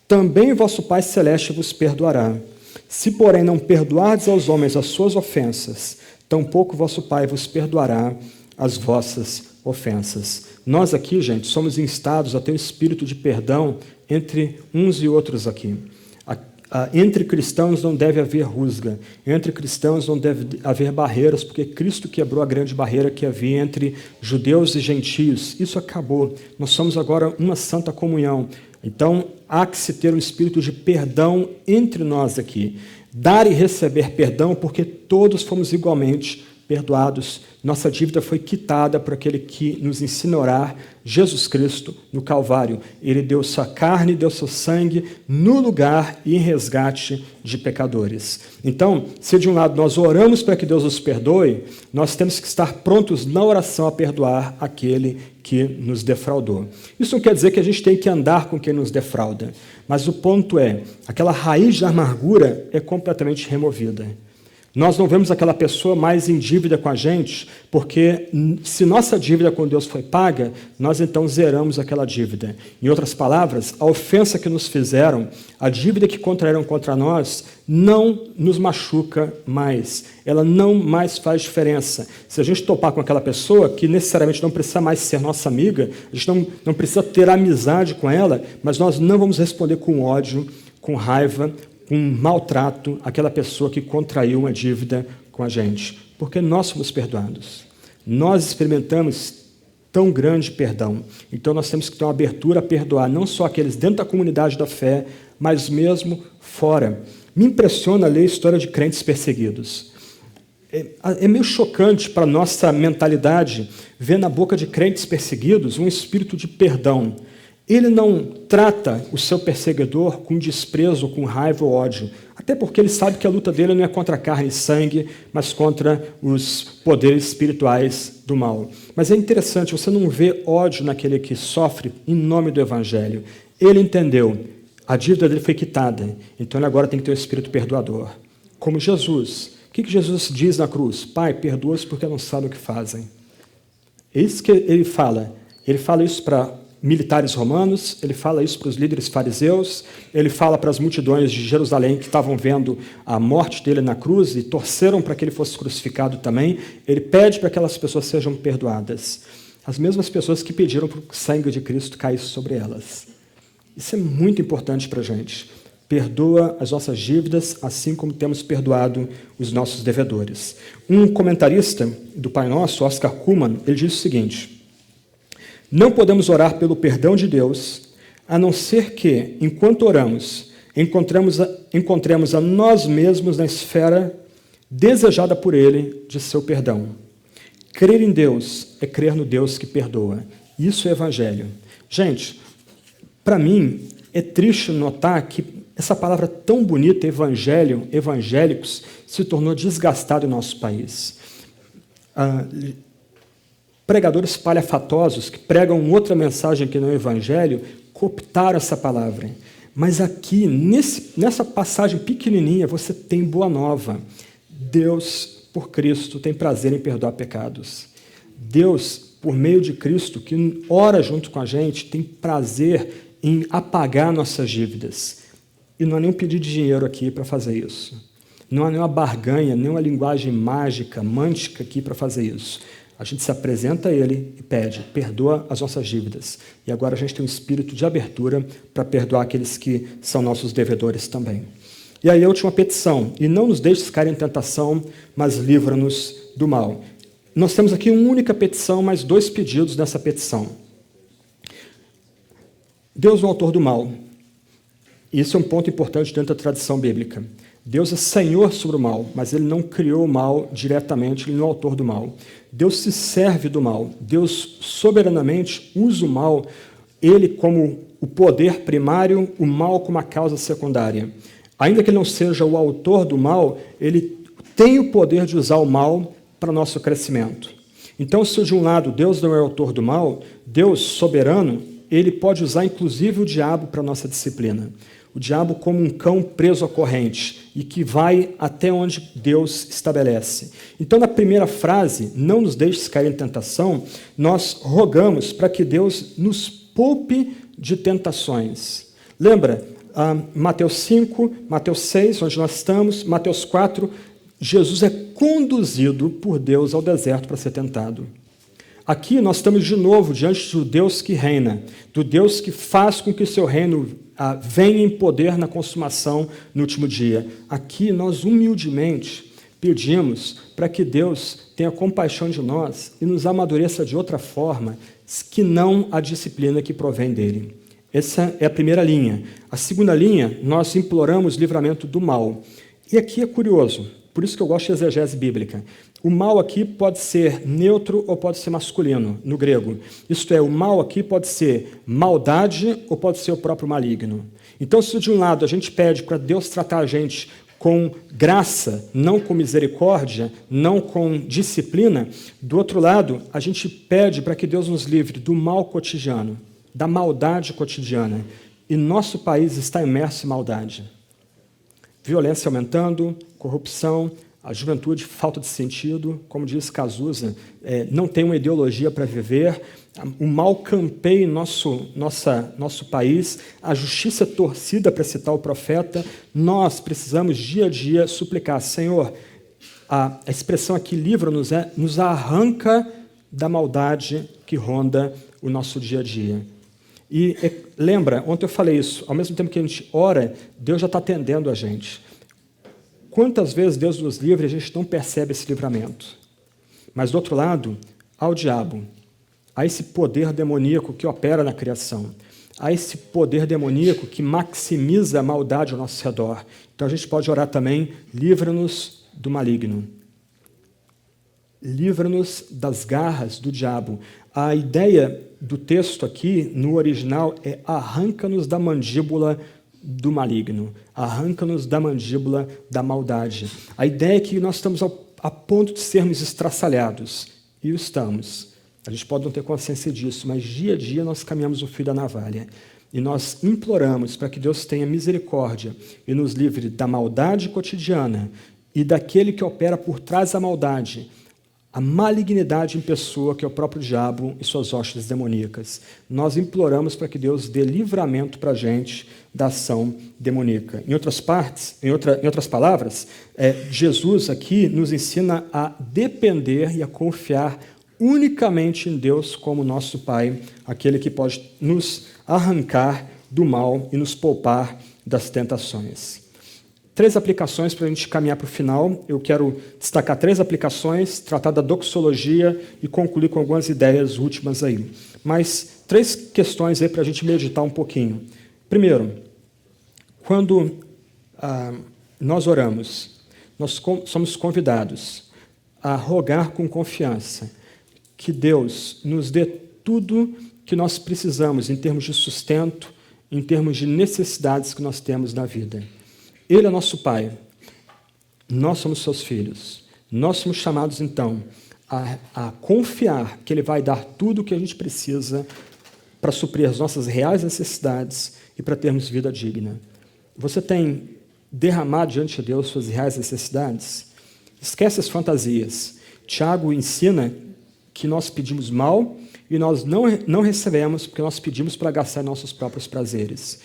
A: também vosso Pai Celeste vos perdoará. Se, porém, não perdoardes aos homens as suas ofensas, tampouco vosso Pai vos perdoará as vossas ofensas. Nós aqui, gente, somos instados a ter um espírito de perdão entre uns e outros aqui. Entre cristãos não deve haver rusga, entre cristãos não deve haver barreiras, porque Cristo quebrou a grande barreira que havia entre judeus e gentios. Isso acabou. Nós somos agora uma santa comunhão. Então, há que se ter um espírito de perdão entre nós aqui. Dar e receber perdão, porque todos fomos igualmente perdoados. Nossa dívida foi quitada por aquele que nos ensina a orar, Jesus Cristo, no Calvário. Ele deu sua carne, deu seu sangue no lugar e em resgate de pecadores. Então, se de um lado nós oramos para que Deus nos perdoe, nós temos que estar prontos na oração a perdoar aquele que nos defraudou. Isso não quer dizer que a gente tem que andar com quem nos defrauda, mas o ponto é, aquela raiz da amargura é completamente removida. Nós não vemos aquela pessoa mais em dívida com a gente, porque se nossa dívida com Deus foi paga, nós então zeramos aquela dívida. Em outras palavras, a ofensa que nos fizeram, a dívida que contraíram contra nós, não nos machuca mais. Ela não mais faz diferença. Se a gente topar com aquela pessoa, que necessariamente não precisa mais ser nossa amiga, a gente não precisa ter amizade com ela, mas nós não vamos responder com ódio, com raiva, com maltrato àquela pessoa que contraiu uma dívida com a gente, porque nós somos perdoados. Nós experimentamos tão grande perdão. Então nós temos que ter uma abertura a perdoar, não só aqueles dentro da comunidade da fé, mas mesmo fora. Me impressiona ler a história de crentes perseguidos. É meio chocante para a nossa mentalidade ver na boca de crentes perseguidos um espírito de perdão. Ele não trata o seu perseguidor com desprezo, com raiva ou ódio, até porque ele sabe que a luta dele não é contra carne e sangue, mas contra os poderes espirituais do mal. Mas é interessante, você não vê ódio naquele que sofre em nome do Evangelho. Ele entendeu, a dívida dele foi quitada, então ele agora tem que ter um espírito perdoador. Como Jesus. O que Jesus diz na cruz? Pai, perdoa-os porque não sabem o que fazem. É isso que ele fala. Ele fala isso para militares romanos, ele fala isso para os líderes fariseus, ele fala para as multidões de Jerusalém que estavam vendo a morte dele na cruz e torceram para que ele fosse crucificado também. Ele pede para que aquelas pessoas sejam perdoadas. As mesmas pessoas que pediram para o sangue de Cristo caísse sobre elas. Isso é muito importante para a gente. Perdoa as nossas dívidas, assim como temos perdoado os nossos devedores. Um comentarista do Pai Nosso, Oscar Cullmann, ele diz o seguinte: não podemos orar pelo perdão de Deus, a não ser que, enquanto oramos, encontremos a nós mesmos na esfera desejada por Ele de seu perdão. Crer em Deus é crer no Deus que perdoa. Isso é Evangelho. Gente, para mim, é triste notar que essa palavra tão bonita, evangelho, evangélicos, se tornou desgastada em nosso país. Pregadores palhafatosos que pregam outra mensagem que não é o evangelho, cooptaram essa palavra. Mas aqui, nessa passagem pequenininha, você tem boa nova. Deus, por Cristo, tem prazer em perdoar pecados. Deus, por meio de Cristo, que ora junto com a gente, tem prazer em apagar nossas dívidas. E não há nenhum pedido de dinheiro aqui para fazer isso. Não há nenhuma barganha, nenhuma linguagem mágica, mântica aqui para fazer isso. A gente se apresenta a Ele e pede, perdoa as nossas dívidas. E agora a gente tem um espírito de abertura para perdoar aqueles que são nossos devedores também. E aí a última petição, e não nos deixes cair em tentação, mas livra-nos do mal. Nós temos aqui uma única petição, mas 2 pedidos nessa petição. Deus é o autor do mal. Isso é um ponto importante dentro da tradição bíblica. Deus é Senhor sobre o mal, mas Ele não criou o mal diretamente, Ele não é o autor do mal. Deus se serve do mal. Deus soberanamente usa o mal, Ele como o poder primário, o mal como a causa secundária. Ainda que Ele não seja o autor do mal, Ele tem o poder de usar o mal para o nosso crescimento. Então, se de um lado Deus não é o autor do mal, Deus soberano, Ele pode usar inclusive o diabo para a nossa disciplina. O diabo como um cão preso à corrente e que vai até onde Deus estabelece. Então, na primeira frase, não nos deixes cair em tentação, nós rogamos para que Deus nos poupe de tentações. Lembra, Mateus 5, Mateus 6, onde nós estamos, Mateus 4, Jesus é conduzido por Deus ao deserto para ser tentado. Aqui nós estamos de novo diante do Deus que reina, do Deus que faz com que o seu reino venha em poder na consumação no último dia. Aqui nós humildemente pedimos para que Deus tenha compaixão de nós e nos amadureça de outra forma que não a disciplina que provém dele. Essa é a primeira linha. A segunda linha, nós imploramos livramento do mal. E aqui é curioso, Por isso que eu gosto de exegese bíblica. O mal aqui pode ser neutro ou pode ser masculino, no grego. Isto é, o mal aqui pode ser maldade ou pode ser o próprio maligno. Então, se de um lado a gente pede para Deus tratar a gente com graça, não com misericórdia, não com disciplina, do outro lado, a gente pede para que Deus nos livre do mal cotidiano, da maldade cotidiana. E nosso país está imerso em maldade. Violência aumentando, corrupção, a juventude, falta de sentido, como diz Cazuza, não tem uma ideologia para viver, o mal campeia em nosso país, a justiça torcida, para citar o profeta. Nós precisamos, dia a dia, suplicar, Senhor, a expressão aqui, livra-nos, nos arranca da maldade que ronda o nosso dia a dia. E lembra, ontem eu falei isso, ao mesmo tempo que a gente ora, Deus já está atendendo a gente. Quantas vezes Deus nos livra e a gente não percebe esse livramento? Mas, do outro lado, há o diabo, há esse poder demoníaco que opera na criação, há esse poder demoníaco que maximiza a maldade ao nosso redor. Então, a gente pode orar também, livra-nos do maligno. Livra-nos das garras do diabo. A ideia do texto aqui, no original, é arranca-nos da mandíbula do maligno, arranca-nos da mandíbula da maldade. A ideia é que nós estamos a ponto de sermos estraçalhados, e o estamos. A gente pode não ter consciência disso, mas dia a dia nós caminhamos o fio da navalha. E nós imploramos para que Deus tenha misericórdia e nos livre da maldade cotidiana e daquele que opera por trás da maldade, a malignidade em pessoa, que é o próprio diabo e suas hostes demoníacas. Nós imploramos para que Deus dê livramento para a gente da ação demoníaca. Em outras palavras, Jesus aqui nos ensina a depender e a confiar unicamente em Deus como nosso Pai, aquele que pode nos arrancar do mal e nos poupar das tentações. 3 aplicações para a gente caminhar para o final. Eu quero destacar 3 aplicações, tratar da doxologia e concluir com algumas ideias últimas aí. Mas 3 questões aí para a gente meditar um pouquinho. Primeiro, quando nós oramos, nós somos convidados a rogar com confiança que Deus nos dê tudo que nós precisamos em termos de sustento, em termos de necessidades que nós temos na vida. Ele é nosso Pai, nós somos seus filhos. Nós somos chamados, então, a confiar que Ele vai dar tudo o que a gente precisa para suprir as nossas reais necessidades e para termos vida digna. Você tem derramado diante de Deus suas reais necessidades? Esquece as fantasias. Tiago ensina que nós pedimos mal e nós não recebemos porque nós pedimos para gastar nossos próprios prazeres.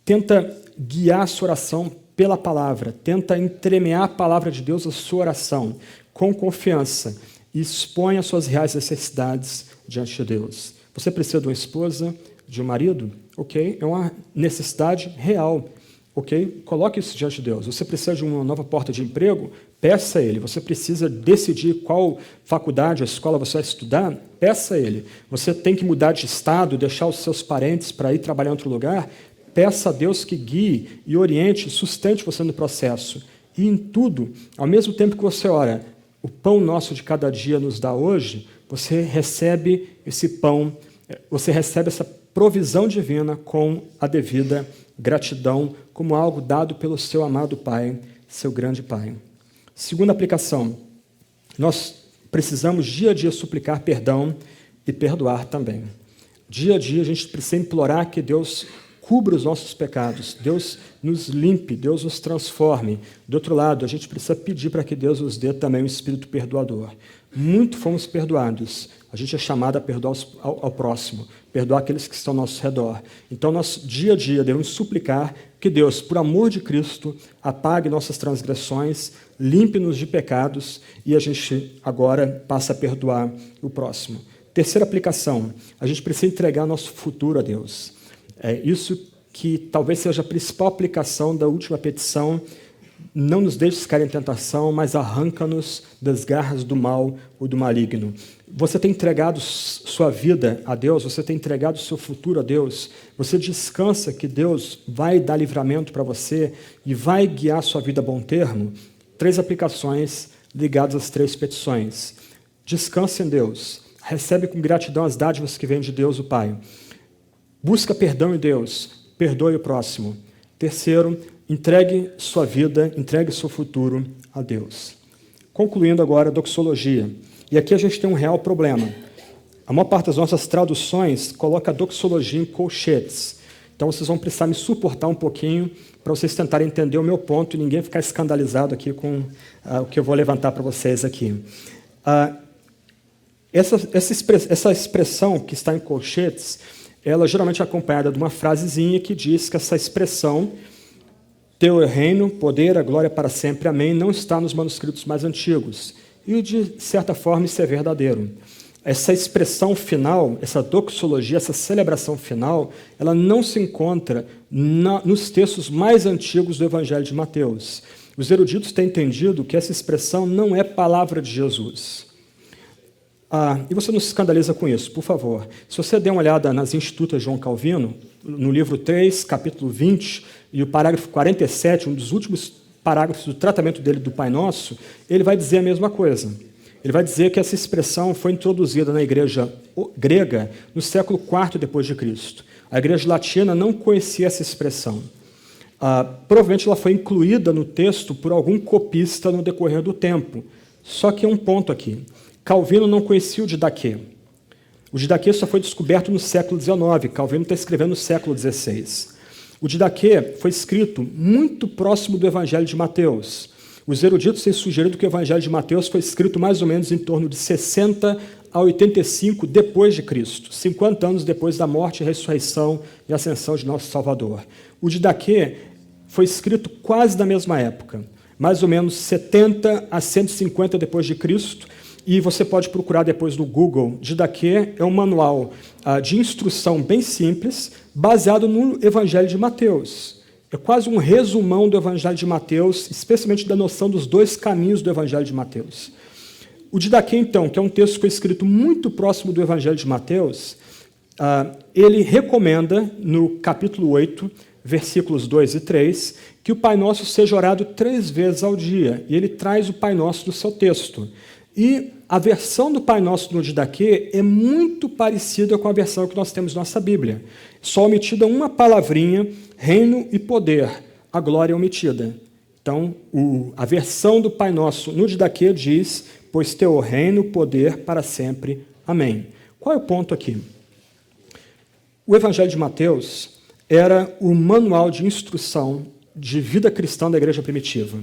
A: Tenta guiar a sua oração pela palavra, tenta entremear a palavra de Deus à sua oração, com confiança, e expõe as suas reais necessidades diante de Deus. Você precisa de uma esposa, de um marido? Ok, é uma necessidade real. Ok, coloque isso diante de Deus. Você precisa de uma nova porta de emprego? Peça a Ele. Você precisa decidir qual faculdade ou escola você vai estudar? Peça a Ele. Você tem que mudar de estado, deixar os seus parentes para ir trabalhar em outro lugar? Peça a Deus que guie e oriente, sustente você no processo. E em tudo, ao mesmo tempo que você ora, o pão nosso de cada dia nos dá hoje, você recebe esse pão, você recebe essa provisão divina com a devida gratidão, como algo dado pelo seu amado Pai, seu grande Pai. Segunda aplicação, nós precisamos dia a dia suplicar perdão e perdoar também. Dia a dia a gente precisa implorar que Deus cubra os nossos pecados, Deus nos limpe, Deus nos transforme. Do outro lado, a gente precisa pedir para que Deus nos dê também um espírito perdoador. Muito fomos perdoados. A gente é chamado a perdoar ao próximo, perdoar aqueles que estão ao nosso redor. Então, nós, dia a dia, devemos suplicar que Deus, por amor de Cristo, apague nossas transgressões, limpe-nos de pecados e a gente agora passa a perdoar o próximo. Terceira aplicação, a gente precisa entregar nosso futuro a Deus. É isso que talvez seja a principal aplicação da última petição. Não nos deixes cair em tentação, mas arranca-nos das garras do mal ou do maligno. Você tem entregado sua vida a Deus, você tem entregado seu futuro a Deus, você descansa que Deus vai dar livramento para você e vai guiar sua vida a bom termo? 3 aplicações ligadas às 3 petições. Descansa em Deus. Recebe com gratidão as dádivas que vêm de Deus, o Pai. Busca perdão em Deus. Perdoe o próximo. Terceiro, entregue sua vida, entregue seu futuro a Deus. Concluindo agora a doxologia. E aqui a gente tem um real problema. A maior parte das nossas traduções coloca a doxologia em colchetes. Então vocês vão precisar me suportar um pouquinho para vocês tentarem entender o meu ponto e ninguém ficar escandalizado aqui com o que eu vou levantar para vocês aqui. Essa expressão que está em colchetes, ela geralmente é acompanhada de uma frasezinha que diz que essa expressão, teu é o reino, poder, a glória para sempre, amém, não está nos manuscritos mais antigos. E, de certa forma, isso é verdadeiro. Essa expressão final, essa doxologia, essa celebração final, ela não se encontra nos textos mais antigos do Evangelho de Mateus. Os eruditos têm entendido que essa expressão não é palavra de Jesus. E você não se escandaliza com isso, por favor. Se você der uma olhada nas Institutas de João Calvino, no livro 3, capítulo 20, e o parágrafo 47, um dos últimos parágrafos do tratamento dele do Pai Nosso, ele vai dizer a mesma coisa. Ele vai dizer que essa expressão foi introduzida na igreja grega no século IV depois de Cristo. A igreja latina não conhecia essa expressão. Provavelmente ela foi incluída no texto por algum copista no decorrer do tempo. Só que é um ponto aqui. Calvino não conhecia o Didaquê. O Didaquê só foi descoberto no século XIX. Calvino está escrevendo no século XVI. O Didaquê foi escrito muito próximo do Evangelho de Mateus. Os eruditos têm sugerido que o Evangelho de Mateus foi escrito mais ou menos em torno de 60 a 85 depois de Cristo, 50 anos depois da morte, ressurreição e ascensão de nosso Salvador. O Didaquê foi escrito quase na mesma época, mais ou menos 70 a 150 depois de Cristo, e você pode procurar depois no Google. Didaquê é um manual de instrução bem simples, baseado no Evangelho de Mateus. É quase um resumão do Evangelho de Mateus, especialmente da noção dos 2 caminhos do Evangelho de Mateus. O Didaquê, então, que é um texto que foi escrito muito próximo do Evangelho de Mateus, ele recomenda, no capítulo 8, versículos 2 e 3, que o Pai Nosso seja orado 3 vezes ao dia, e ele traz o Pai Nosso no seu texto. E a versão do Pai Nosso no Didaquê é muito parecida com a versão que nós temos na nossa Bíblia. Só omitida uma palavrinha, reino e poder. A glória é omitida. Então, a versão do Pai Nosso no Didaquê diz, pois teu é o reino, poder para sempre. Amém. Qual é o ponto aqui? O Evangelho de Mateus era o manual de instrução de vida cristã da igreja primitiva.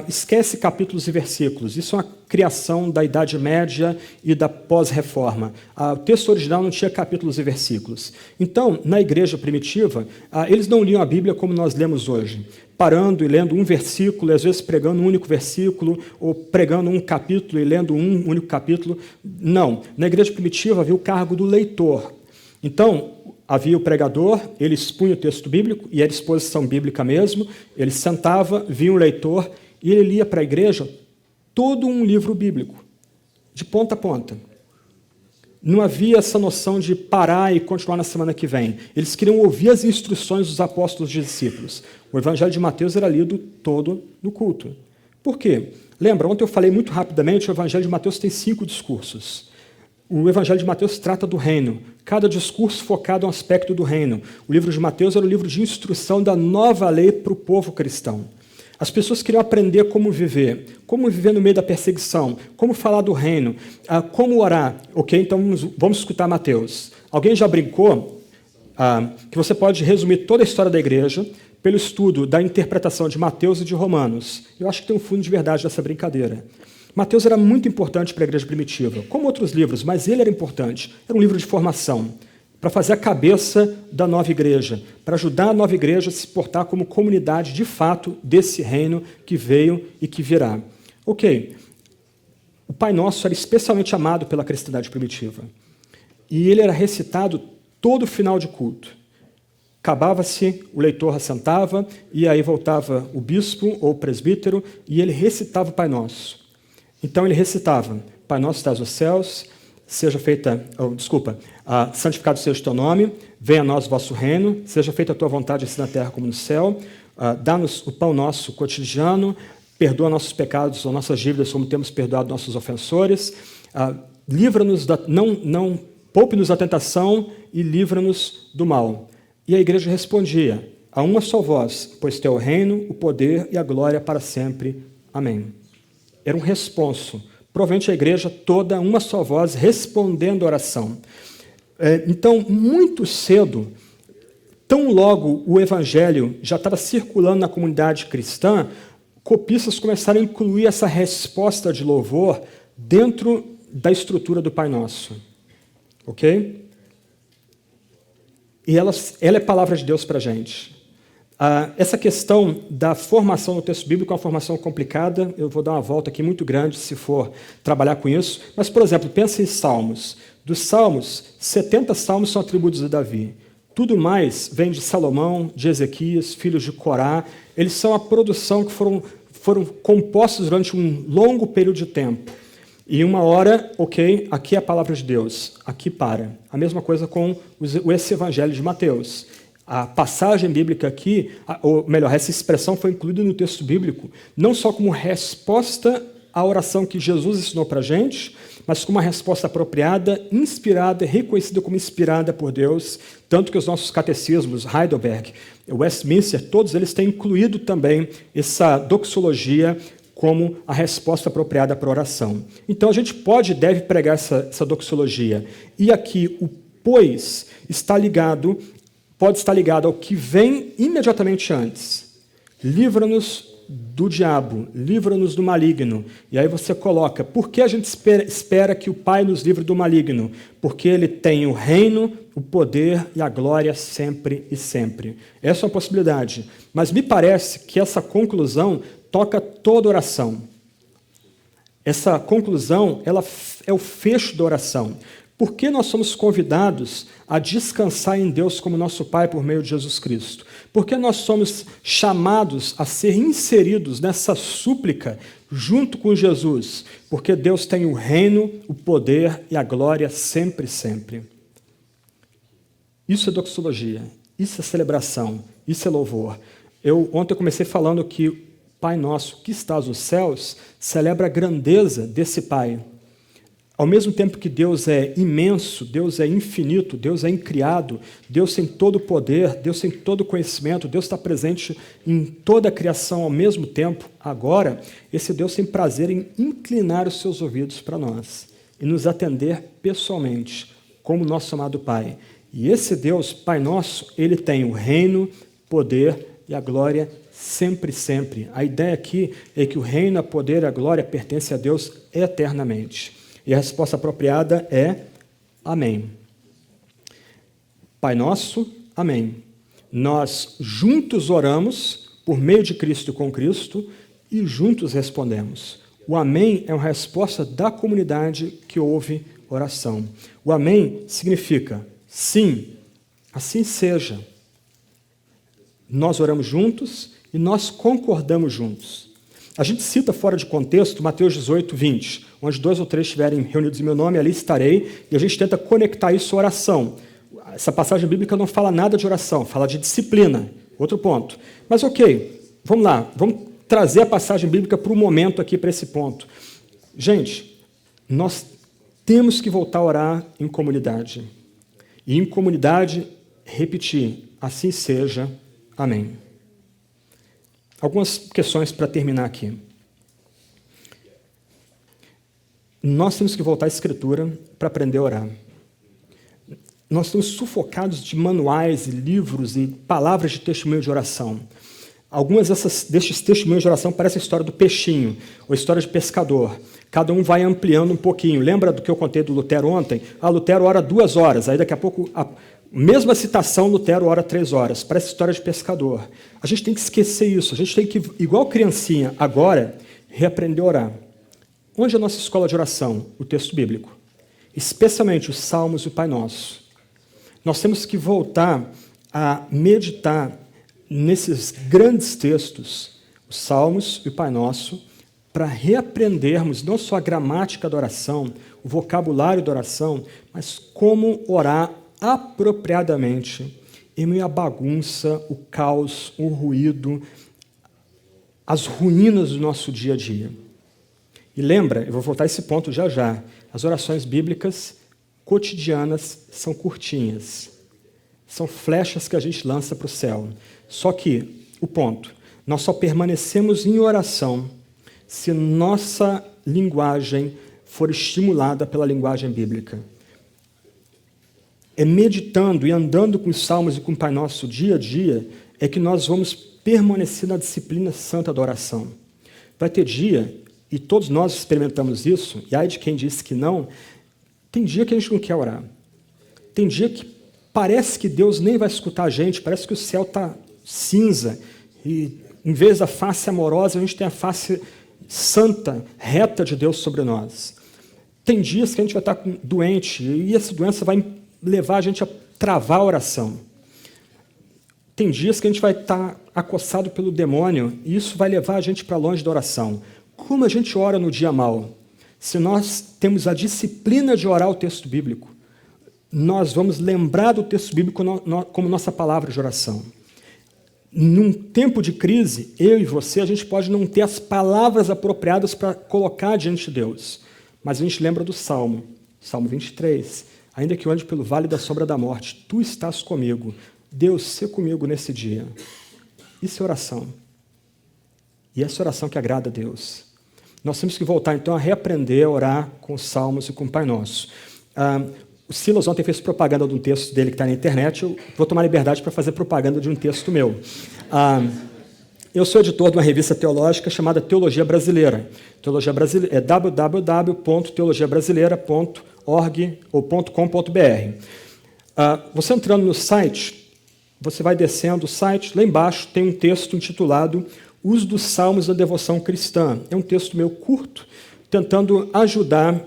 A: Esquece capítulos e versículos. Isso é uma criação da Idade Média e da pós-reforma. O texto original não tinha capítulos e versículos. Então, na igreja primitiva, eles não liam a Bíblia como nós lemos hoje, parando e lendo um versículo, e às vezes pregando um único versículo, ou pregando um capítulo e lendo um único capítulo. Não. Na igreja primitiva havia o cargo do leitor. Então, havia o pregador, ele expunha o texto bíblico, e era exposição bíblica mesmo, ele sentava, vinha o leitor, e ele lia para a igreja todo um livro bíblico, de ponta a ponta. Não havia essa noção de parar e continuar na semana que vem. Eles queriam ouvir as instruções dos apóstolos e discípulos. O Evangelho de Mateus era lido todo no culto. Por quê? Lembra, ontem eu falei muito rapidamente, o Evangelho de Mateus tem 5 discursos. O Evangelho de Mateus trata do reino, cada discurso focado em um aspecto do reino. O livro de Mateus era o livro de instrução da nova lei para o povo cristão. As pessoas queriam aprender como viver no meio da perseguição, como falar do reino, como orar. Ok, então vamos escutar Mateus. Alguém já brincou que você pode resumir toda a história da igreja pelo estudo da interpretação de Mateus e de Romanos. Eu acho que tem um fundo de verdade nessa brincadeira. Mateus era muito importante para a igreja primitiva, como outros livros, mas ele era importante. Era um livro de formação, para fazer a cabeça da nova igreja, para ajudar a nova igreja a se portar como comunidade, de fato, desse reino que veio e que virá. Ok, o Pai Nosso era especialmente amado pela cristandade primitiva. E ele era recitado todo final de culto. Acabava-se, o leitor assentava, e aí voltava o bispo ou o presbítero, e ele recitava o Pai Nosso. Então ele recitava, Pai Nosso estás nos céus, seja feita, santificado seja o teu nome, venha a nós o vosso reino, seja feita a tua vontade assim na terra como no céu, dá-nos o pão nosso cotidiano, perdoa nossos pecados ou nossas dívidas como temos perdoado nossos ofensores, livra-nos não poupe-nos da tentação e livra-nos do mal. E a igreja respondia, a uma só voz, pois teu reino, o poder e a glória para sempre. Amém. Era um responso. Provavelmente a igreja toda, uma só voz, respondendo a oração. Então, muito cedo, tão logo o evangelho já estava circulando na comunidade cristã, copistas começaram a incluir essa resposta de louvor dentro da estrutura do Pai Nosso. Ok? E ela é palavra de Deus para a gente. Essa questão da formação no texto bíblico é uma formação complicada, eu vou dar uma volta aqui muito grande se for trabalhar com isso, mas, por exemplo, pensa em Salmos. Dos Salmos, 70 Salmos são atributos a Davi. Tudo mais vem de Salomão, de Ezequias, filhos de Corá. Eles são a produção que foram compostos durante um longo período de tempo. E uma hora, ok, aqui é a palavra de Deus, aqui para. A mesma coisa com esse evangelho de Mateus. A passagem bíblica aqui, ou melhor, essa expressão foi incluída no texto bíblico, não só como resposta à oração que Jesus ensinou para a gente, mas como uma resposta apropriada, inspirada, reconhecida como inspirada por Deus, tanto que os nossos catecismos, Heidelberg, Westminster, todos eles têm incluído também essa doxologia como a resposta apropriada para a oração. Então a gente pode e deve pregar essa doxologia. E aqui o pois pode estar ligado ao que vem imediatamente antes. Livra-nos do diabo, livra-nos do maligno. E aí você coloca, por que a gente espera que o Pai nos livre do maligno? Porque Ele tem o reino, o poder e a glória sempre e sempre. Essa é uma possibilidade. Mas me parece que essa conclusão toca toda oração. Essa conclusão, ela é o fecho da oração. Por que nós somos convidados a descansar em Deus como nosso Pai por meio de Jesus Cristo? Por que nós somos chamados a ser inseridos nessa súplica junto com Jesus? Porque Deus tem o reino, o poder e a glória sempre, sempre. Isso é doxologia, isso é celebração, isso é louvor. Ontem eu comecei falando que Pai nosso que estás nos céus celebra a grandeza desse Pai. Ao mesmo tempo que Deus é imenso, Deus é infinito, Deus é incriado, Deus tem todo o poder, Deus tem todo o conhecimento, Deus está presente em toda a criação ao mesmo tempo, agora, esse Deus tem prazer em inclinar os seus ouvidos para nós e nos atender pessoalmente, como nosso amado Pai. E esse Deus, Pai nosso, Ele tem o reino, poder e a glória sempre, sempre. A ideia aqui é que o reino, o poder e a glória pertencem a Deus eternamente. E a resposta apropriada é amém. Pai nosso, amém. Nós juntos oramos por meio de Cristo e com Cristo e juntos respondemos. O amém é uma resposta da comunidade que ouve oração. O amém significa sim, assim seja. Nós oramos juntos e nós concordamos juntos. A gente cita fora de contexto Mateus 18, 20, onde 2 ou 3 estiverem reunidos em meu nome, ali estarei, e a gente tenta conectar isso à oração. Essa passagem bíblica não fala nada de oração, fala de disciplina, outro ponto. Mas ok, vamos lá, vamos trazer a passagem bíblica para o momento aqui, para esse ponto. Gente, nós temos que voltar a orar em comunidade. E em comunidade, repetir, assim seja, amém. Algumas questões para terminar aqui. Nós temos que voltar à Escritura para aprender a orar. Nós estamos sufocados de manuais, e livros e palavras de testemunho de oração. Algumas destes testemunhos de oração parecem a história do peixinho, ou a história de pescador. Cada um vai ampliando um pouquinho. Lembra do que eu contei do Lutero ontem? Lutero ora 2 horas, aí daqui a pouco... Mesma citação, Lutero ora 3 horas. Parece história de pescador. A gente tem que esquecer isso. A gente tem que, igual criancinha, agora, reaprender a orar. Onde é a nossa escola de oração? O texto bíblico. Especialmente os Salmos e o Pai Nosso. Nós temos que voltar a meditar nesses grandes textos, os Salmos e o Pai Nosso, para reaprendermos não só a gramática da oração, o vocabulário da oração, mas como orar apropriadamente, em meio à bagunça, o caos, o ruído, as ruínas do nosso dia a dia. E lembra, eu vou voltar a esse ponto já já, as orações bíblicas cotidianas são curtinhas. São flechas que a gente lança para o céu. Só que, o ponto, nós só permanecemos em oração se nossa linguagem for estimulada pela linguagem bíblica. É meditando e andando com os salmos e com o Pai Nosso dia a dia é que nós vamos permanecer na disciplina santa da oração. Vai ter dia, e todos nós experimentamos isso, e ai de quem disse que não, tem dia que a gente não quer orar. Tem dia que parece que Deus nem vai escutar a gente, parece que o céu está cinza, e em vez da face amorosa, a gente tem a face santa, reta de Deus sobre nós. Tem dias que a gente vai estar doente, e essa doença vai levar a gente a travar a oração. Tem dias que a gente vai estar acossado pelo demônio, e isso vai levar a gente para longe da oração. Como a gente ora no dia mau? Se nós temos a disciplina de orar o texto bíblico, nós vamos lembrar do texto bíblico como nossa palavra de oração. Num tempo de crise, eu e você, a gente pode não ter as palavras apropriadas para colocar diante de Deus, mas a gente lembra do Salmo 23. Ainda que eu ande pelo vale da sombra da morte, tu estás comigo. Deus, sê comigo nesse dia. Isso é oração. E essa oração que agrada a Deus. Nós temos que voltar, então, a reaprender a orar com os salmos e com o Pai Nosso. O Silas ontem fez propaganda de um texto dele que está na internet. Eu vou tomar liberdade para fazer propaganda de um texto meu. Eu sou editor de uma revista teológica chamada Teologia Brasileira. Teologia Brasileira é www.teologiabrasileira.org ou .com.br. Você entrando no site, você vai descendo o site, lá embaixo tem um texto intitulado Uso dos Salmos da Devoção Cristã. É um texto meio curto, tentando ajudar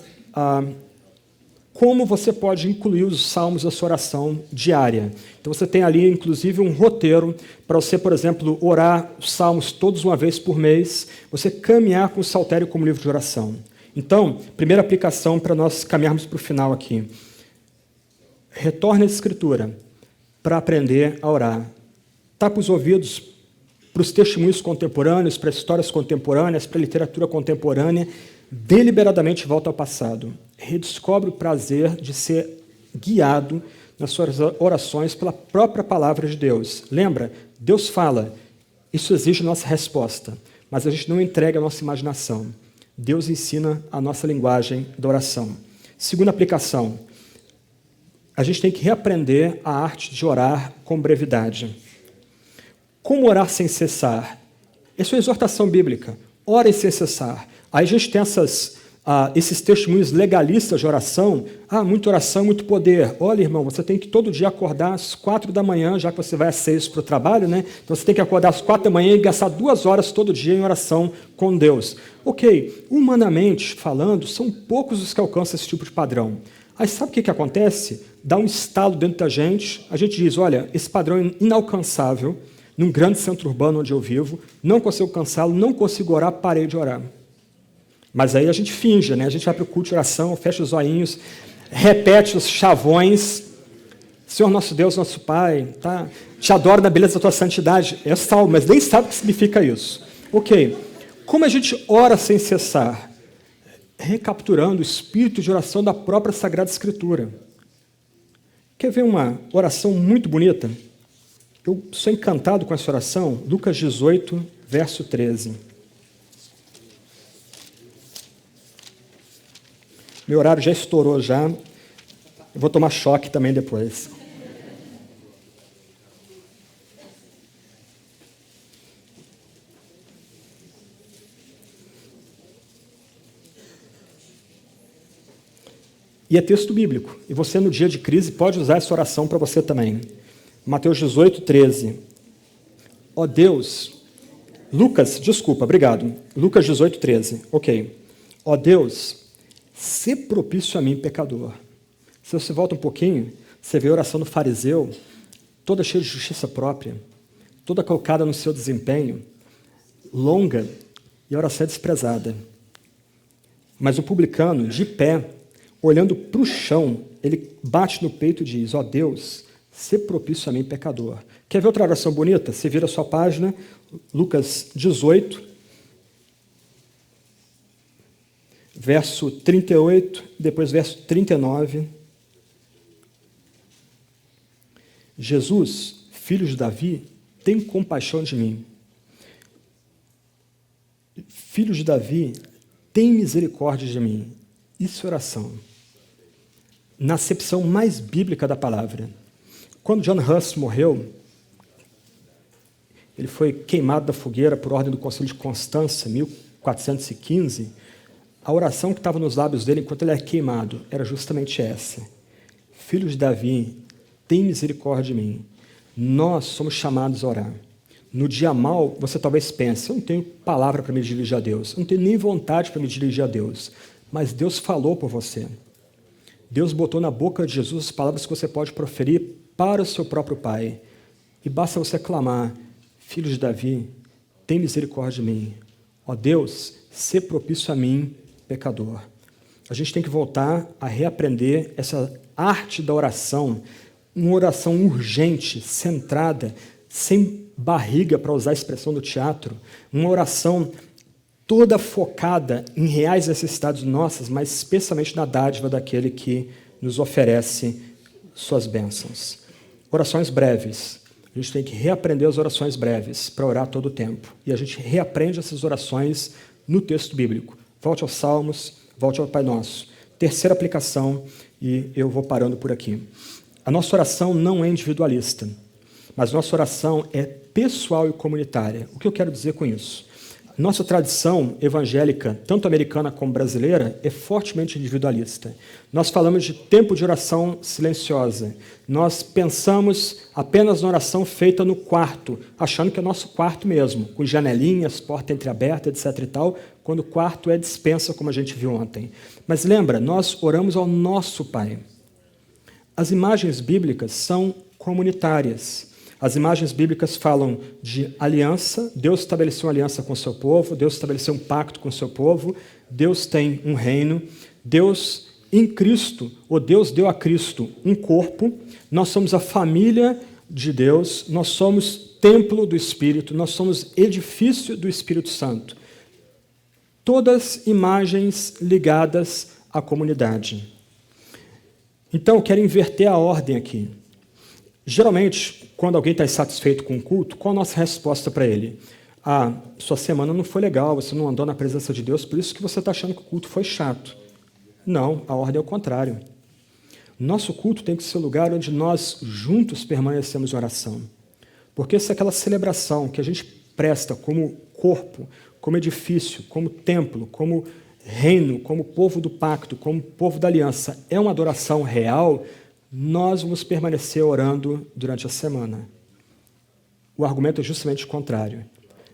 A: como você pode incluir os salmos na sua oração diária. Então você tem ali, inclusive, um roteiro para você, por exemplo, orar os salmos todos uma vez por mês, você caminhar com o saltério como livro de oração. Então, primeira aplicação para nós caminharmos para o final aqui. Retorne à Escritura para aprender a orar. Tapa os ouvidos para os testemunhos contemporâneos, para as histórias contemporâneas, para a literatura contemporânea, deliberadamente volta ao passado. Redescobre o prazer de ser guiado nas suas orações pela própria palavra de Deus. Lembra? Deus fala. Isso exige nossa resposta, mas a gente não entrega a nossa imaginação. Deus ensina a nossa linguagem da oração. Segunda aplicação. A gente tem que reaprender a arte de orar com brevidade. Como orar sem cessar? Essa é uma exortação bíblica. Ore sem cessar. Aí a gente tem esses testemunhos legalistas de oração. Muita oração, muito poder. Olha, irmão, você tem que todo dia acordar às 4 da manhã, já que você vai às 6 para o trabalho, né? Então você tem que acordar às 4 da manhã e gastar 2 horas todo dia em oração com Deus. Ok, humanamente falando, são poucos os que alcançam esse tipo de padrão. Aí sabe o que acontece? Dá um estalo dentro da gente, a gente diz, olha, esse padrão é inalcançável, num grande centro urbano onde eu vivo, não consigo alcançá-lo, não consigo orar, parei de orar. Mas aí a gente finge, né? A gente vai para o culto de oração, fecha os olhinhos, repete os chavões. Senhor nosso Deus, nosso Pai, tá? Te adoro na beleza da tua santidade. É salmo, mas nem sabe o que significa isso. Ok, como a gente ora sem cessar? Recapturando o espírito de oração da própria Sagrada Escritura. Quer ver uma oração muito bonita? Eu sou encantado com essa oração. Lucas 18, verso 13. Meu horário já estourou já. Eu vou tomar choque também depois. E é texto bíblico. E você, no dia de crise, pode usar essa oração para você também. Mateus 18, 13. Ó Deus... Lucas 18, 13. Ok. Ó Deus... Sê propício a mim, pecador. Se você volta um pouquinho, você vê a oração do fariseu, toda cheia de justiça própria, toda calcada no seu desempenho, longa, e a oração é desprezada. Mas o publicano, de pé, olhando para o chão, ele bate no peito e diz, ó Deus, Sê propício a mim, pecador. Quer ver outra oração bonita? Você vira a sua página, Lucas 18, verso 38, depois verso 39. Jesus, filho de Davi, tem compaixão de mim. Filho de Davi, tem misericórdia de mim. Isso é oração. Na acepção mais bíblica da palavra. Quando John Huss morreu, ele foi queimado da fogueira por ordem do Concílio de Constança, 1415. A oração que estava nos lábios dele enquanto ele era queimado era justamente essa. Filho de Davi, tem misericórdia de mim. Nós somos chamados a orar. No dia mau, você talvez pense, eu não tenho palavra para me dirigir a Deus, eu não tenho nem vontade para me dirigir a Deus, mas Deus falou por você. Deus botou na boca de Jesus as palavras que você pode proferir para o seu próprio Pai. E basta você clamar, filho de Davi, tem misericórdia de mim. Ó Deus, sê propício a mim, pecador. A gente tem que voltar a reaprender essa arte da oração, uma oração urgente, centrada, sem barriga, para usar a expressão do teatro, uma oração toda focada em reais necessidades nossas, mas especialmente na dádiva daquele que nos oferece suas bênçãos. Orações breves. A gente tem que reaprender as orações breves para orar todo o tempo. E a gente reaprende essas orações no texto bíblico. Volte aos Salmos, volte ao Pai Nosso. Terceira aplicação, e eu vou parando por aqui. A nossa oração não é individualista, mas nossa oração é pessoal e comunitária. O que eu quero dizer com isso? Nossa tradição evangélica, tanto americana como brasileira, é fortemente individualista. Nós falamos de tempo de oração silenciosa. Nós pensamos apenas na oração feita no quarto, achando que é nosso quarto mesmo, com janelinhas, porta entreaberta, etc. e tal, quando o quarto é dispensa, como a gente viu ontem. Mas lembra, nós oramos ao nosso Pai. As imagens bíblicas são comunitárias. As imagens bíblicas falam de aliança. Deus estabeleceu uma aliança com o seu povo, Deus estabeleceu um pacto com o seu povo, Deus tem um reino, Deus em Cristo, ou Deus deu a Cristo um corpo, nós somos a família de Deus, nós somos templo do Espírito, nós somos edifício do Espírito Santo. Todas imagens ligadas à comunidade. Então, eu quero inverter a ordem aqui. Geralmente, quando alguém está insatisfeito com o culto, qual a nossa resposta para ele? Ah, sua semana não foi legal, você não andou na presença de Deus, por isso que você está achando que o culto foi chato. Não, a ordem é o contrário. Nosso culto tem que ser o lugar onde nós juntos permanecemos em oração. Porque se aquela celebração que a gente presta como corpo, como edifício, como templo, como reino, como povo do pacto, como povo da aliança, é uma adoração real, nós vamos permanecer orando durante a semana. O argumento é justamente o contrário.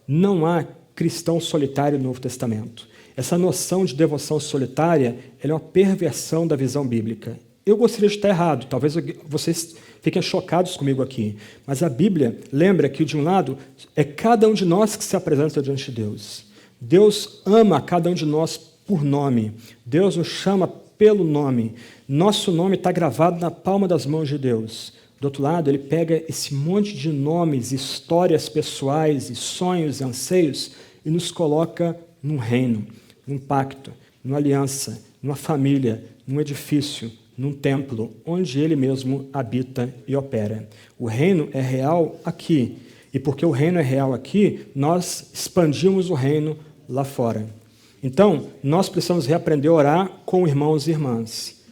A: Não há cristão solitário no Novo Testamento. Essa noção de devoção solitária ela é uma perversão da visão bíblica. Eu gostaria de estar errado, talvez vocês fiquem chocados comigo aqui, mas a Bíblia lembra que, de um lado, é cada um de nós que se apresenta diante de Deus. Deus ama cada um de nós por nome. Deus nos chama pelo nome. Nosso nome está gravado na palma das mãos de Deus. Do outro lado, ele pega esse monte de nomes, histórias pessoais, e sonhos e anseios e nos coloca num reino, num pacto, numa aliança, numa família, num edifício, num templo, onde ele mesmo habita e opera. O reino é real aqui. E porque o reino é real aqui, nós expandimos o reino lá fora. Então, nós precisamos reaprender a orar com irmãos e irmãs.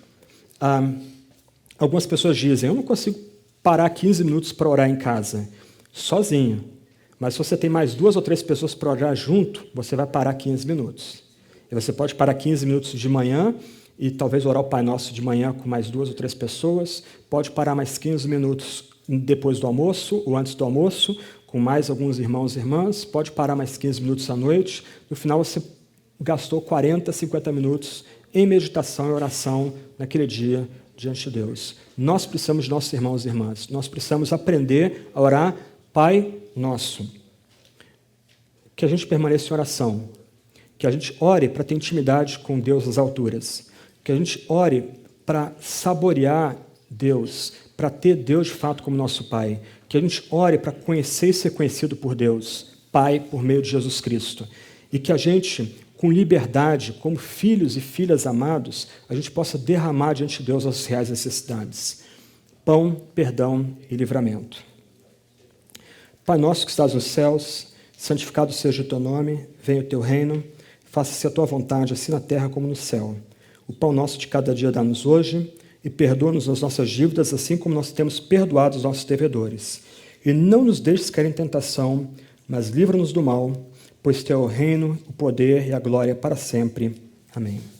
A: Algumas pessoas dizem, eu não consigo parar 15 minutos para orar em casa, sozinho. Mas se você tem mais 2 ou 3 pessoas para orar junto, você vai parar 15 minutos. E você pode parar 15 minutos de manhã e talvez orar o Pai Nosso de manhã com mais 2 ou 3 pessoas. Pode parar mais 15 minutos depois do almoço ou antes do almoço, com mais alguns irmãos e irmãs. Pode parar mais 15 minutos à noite. No final, você gastou 40, 50 minutos em meditação e oração naquele dia diante de Deus. Nós precisamos de nossos irmãos e irmãs. Nós precisamos aprender a orar Pai Nosso. Que a gente permaneça em oração. Que a gente ore para ter intimidade com Deus nas alturas. Que a gente ore para saborear Deus, para ter Deus de fato como nosso Pai. Que a gente ore para conhecer e ser conhecido por Deus, Pai, por meio de Jesus Cristo. E que a gente, com liberdade, como filhos e filhas amados, a gente possa derramar diante de Deus as reais necessidades. Pão, perdão e livramento. Pai nosso que estás nos céus, santificado seja o teu nome, venha o teu reino, faça-se a tua vontade, assim na terra como no céu. O pão nosso de cada dia dá-nos hoje, e perdoa-nos as nossas dívidas, assim como nós temos perdoado os nossos devedores. E não nos deixes cair em tentação, mas livra-nos do mal, pois teu é o reino, o poder e a glória para sempre. Amém.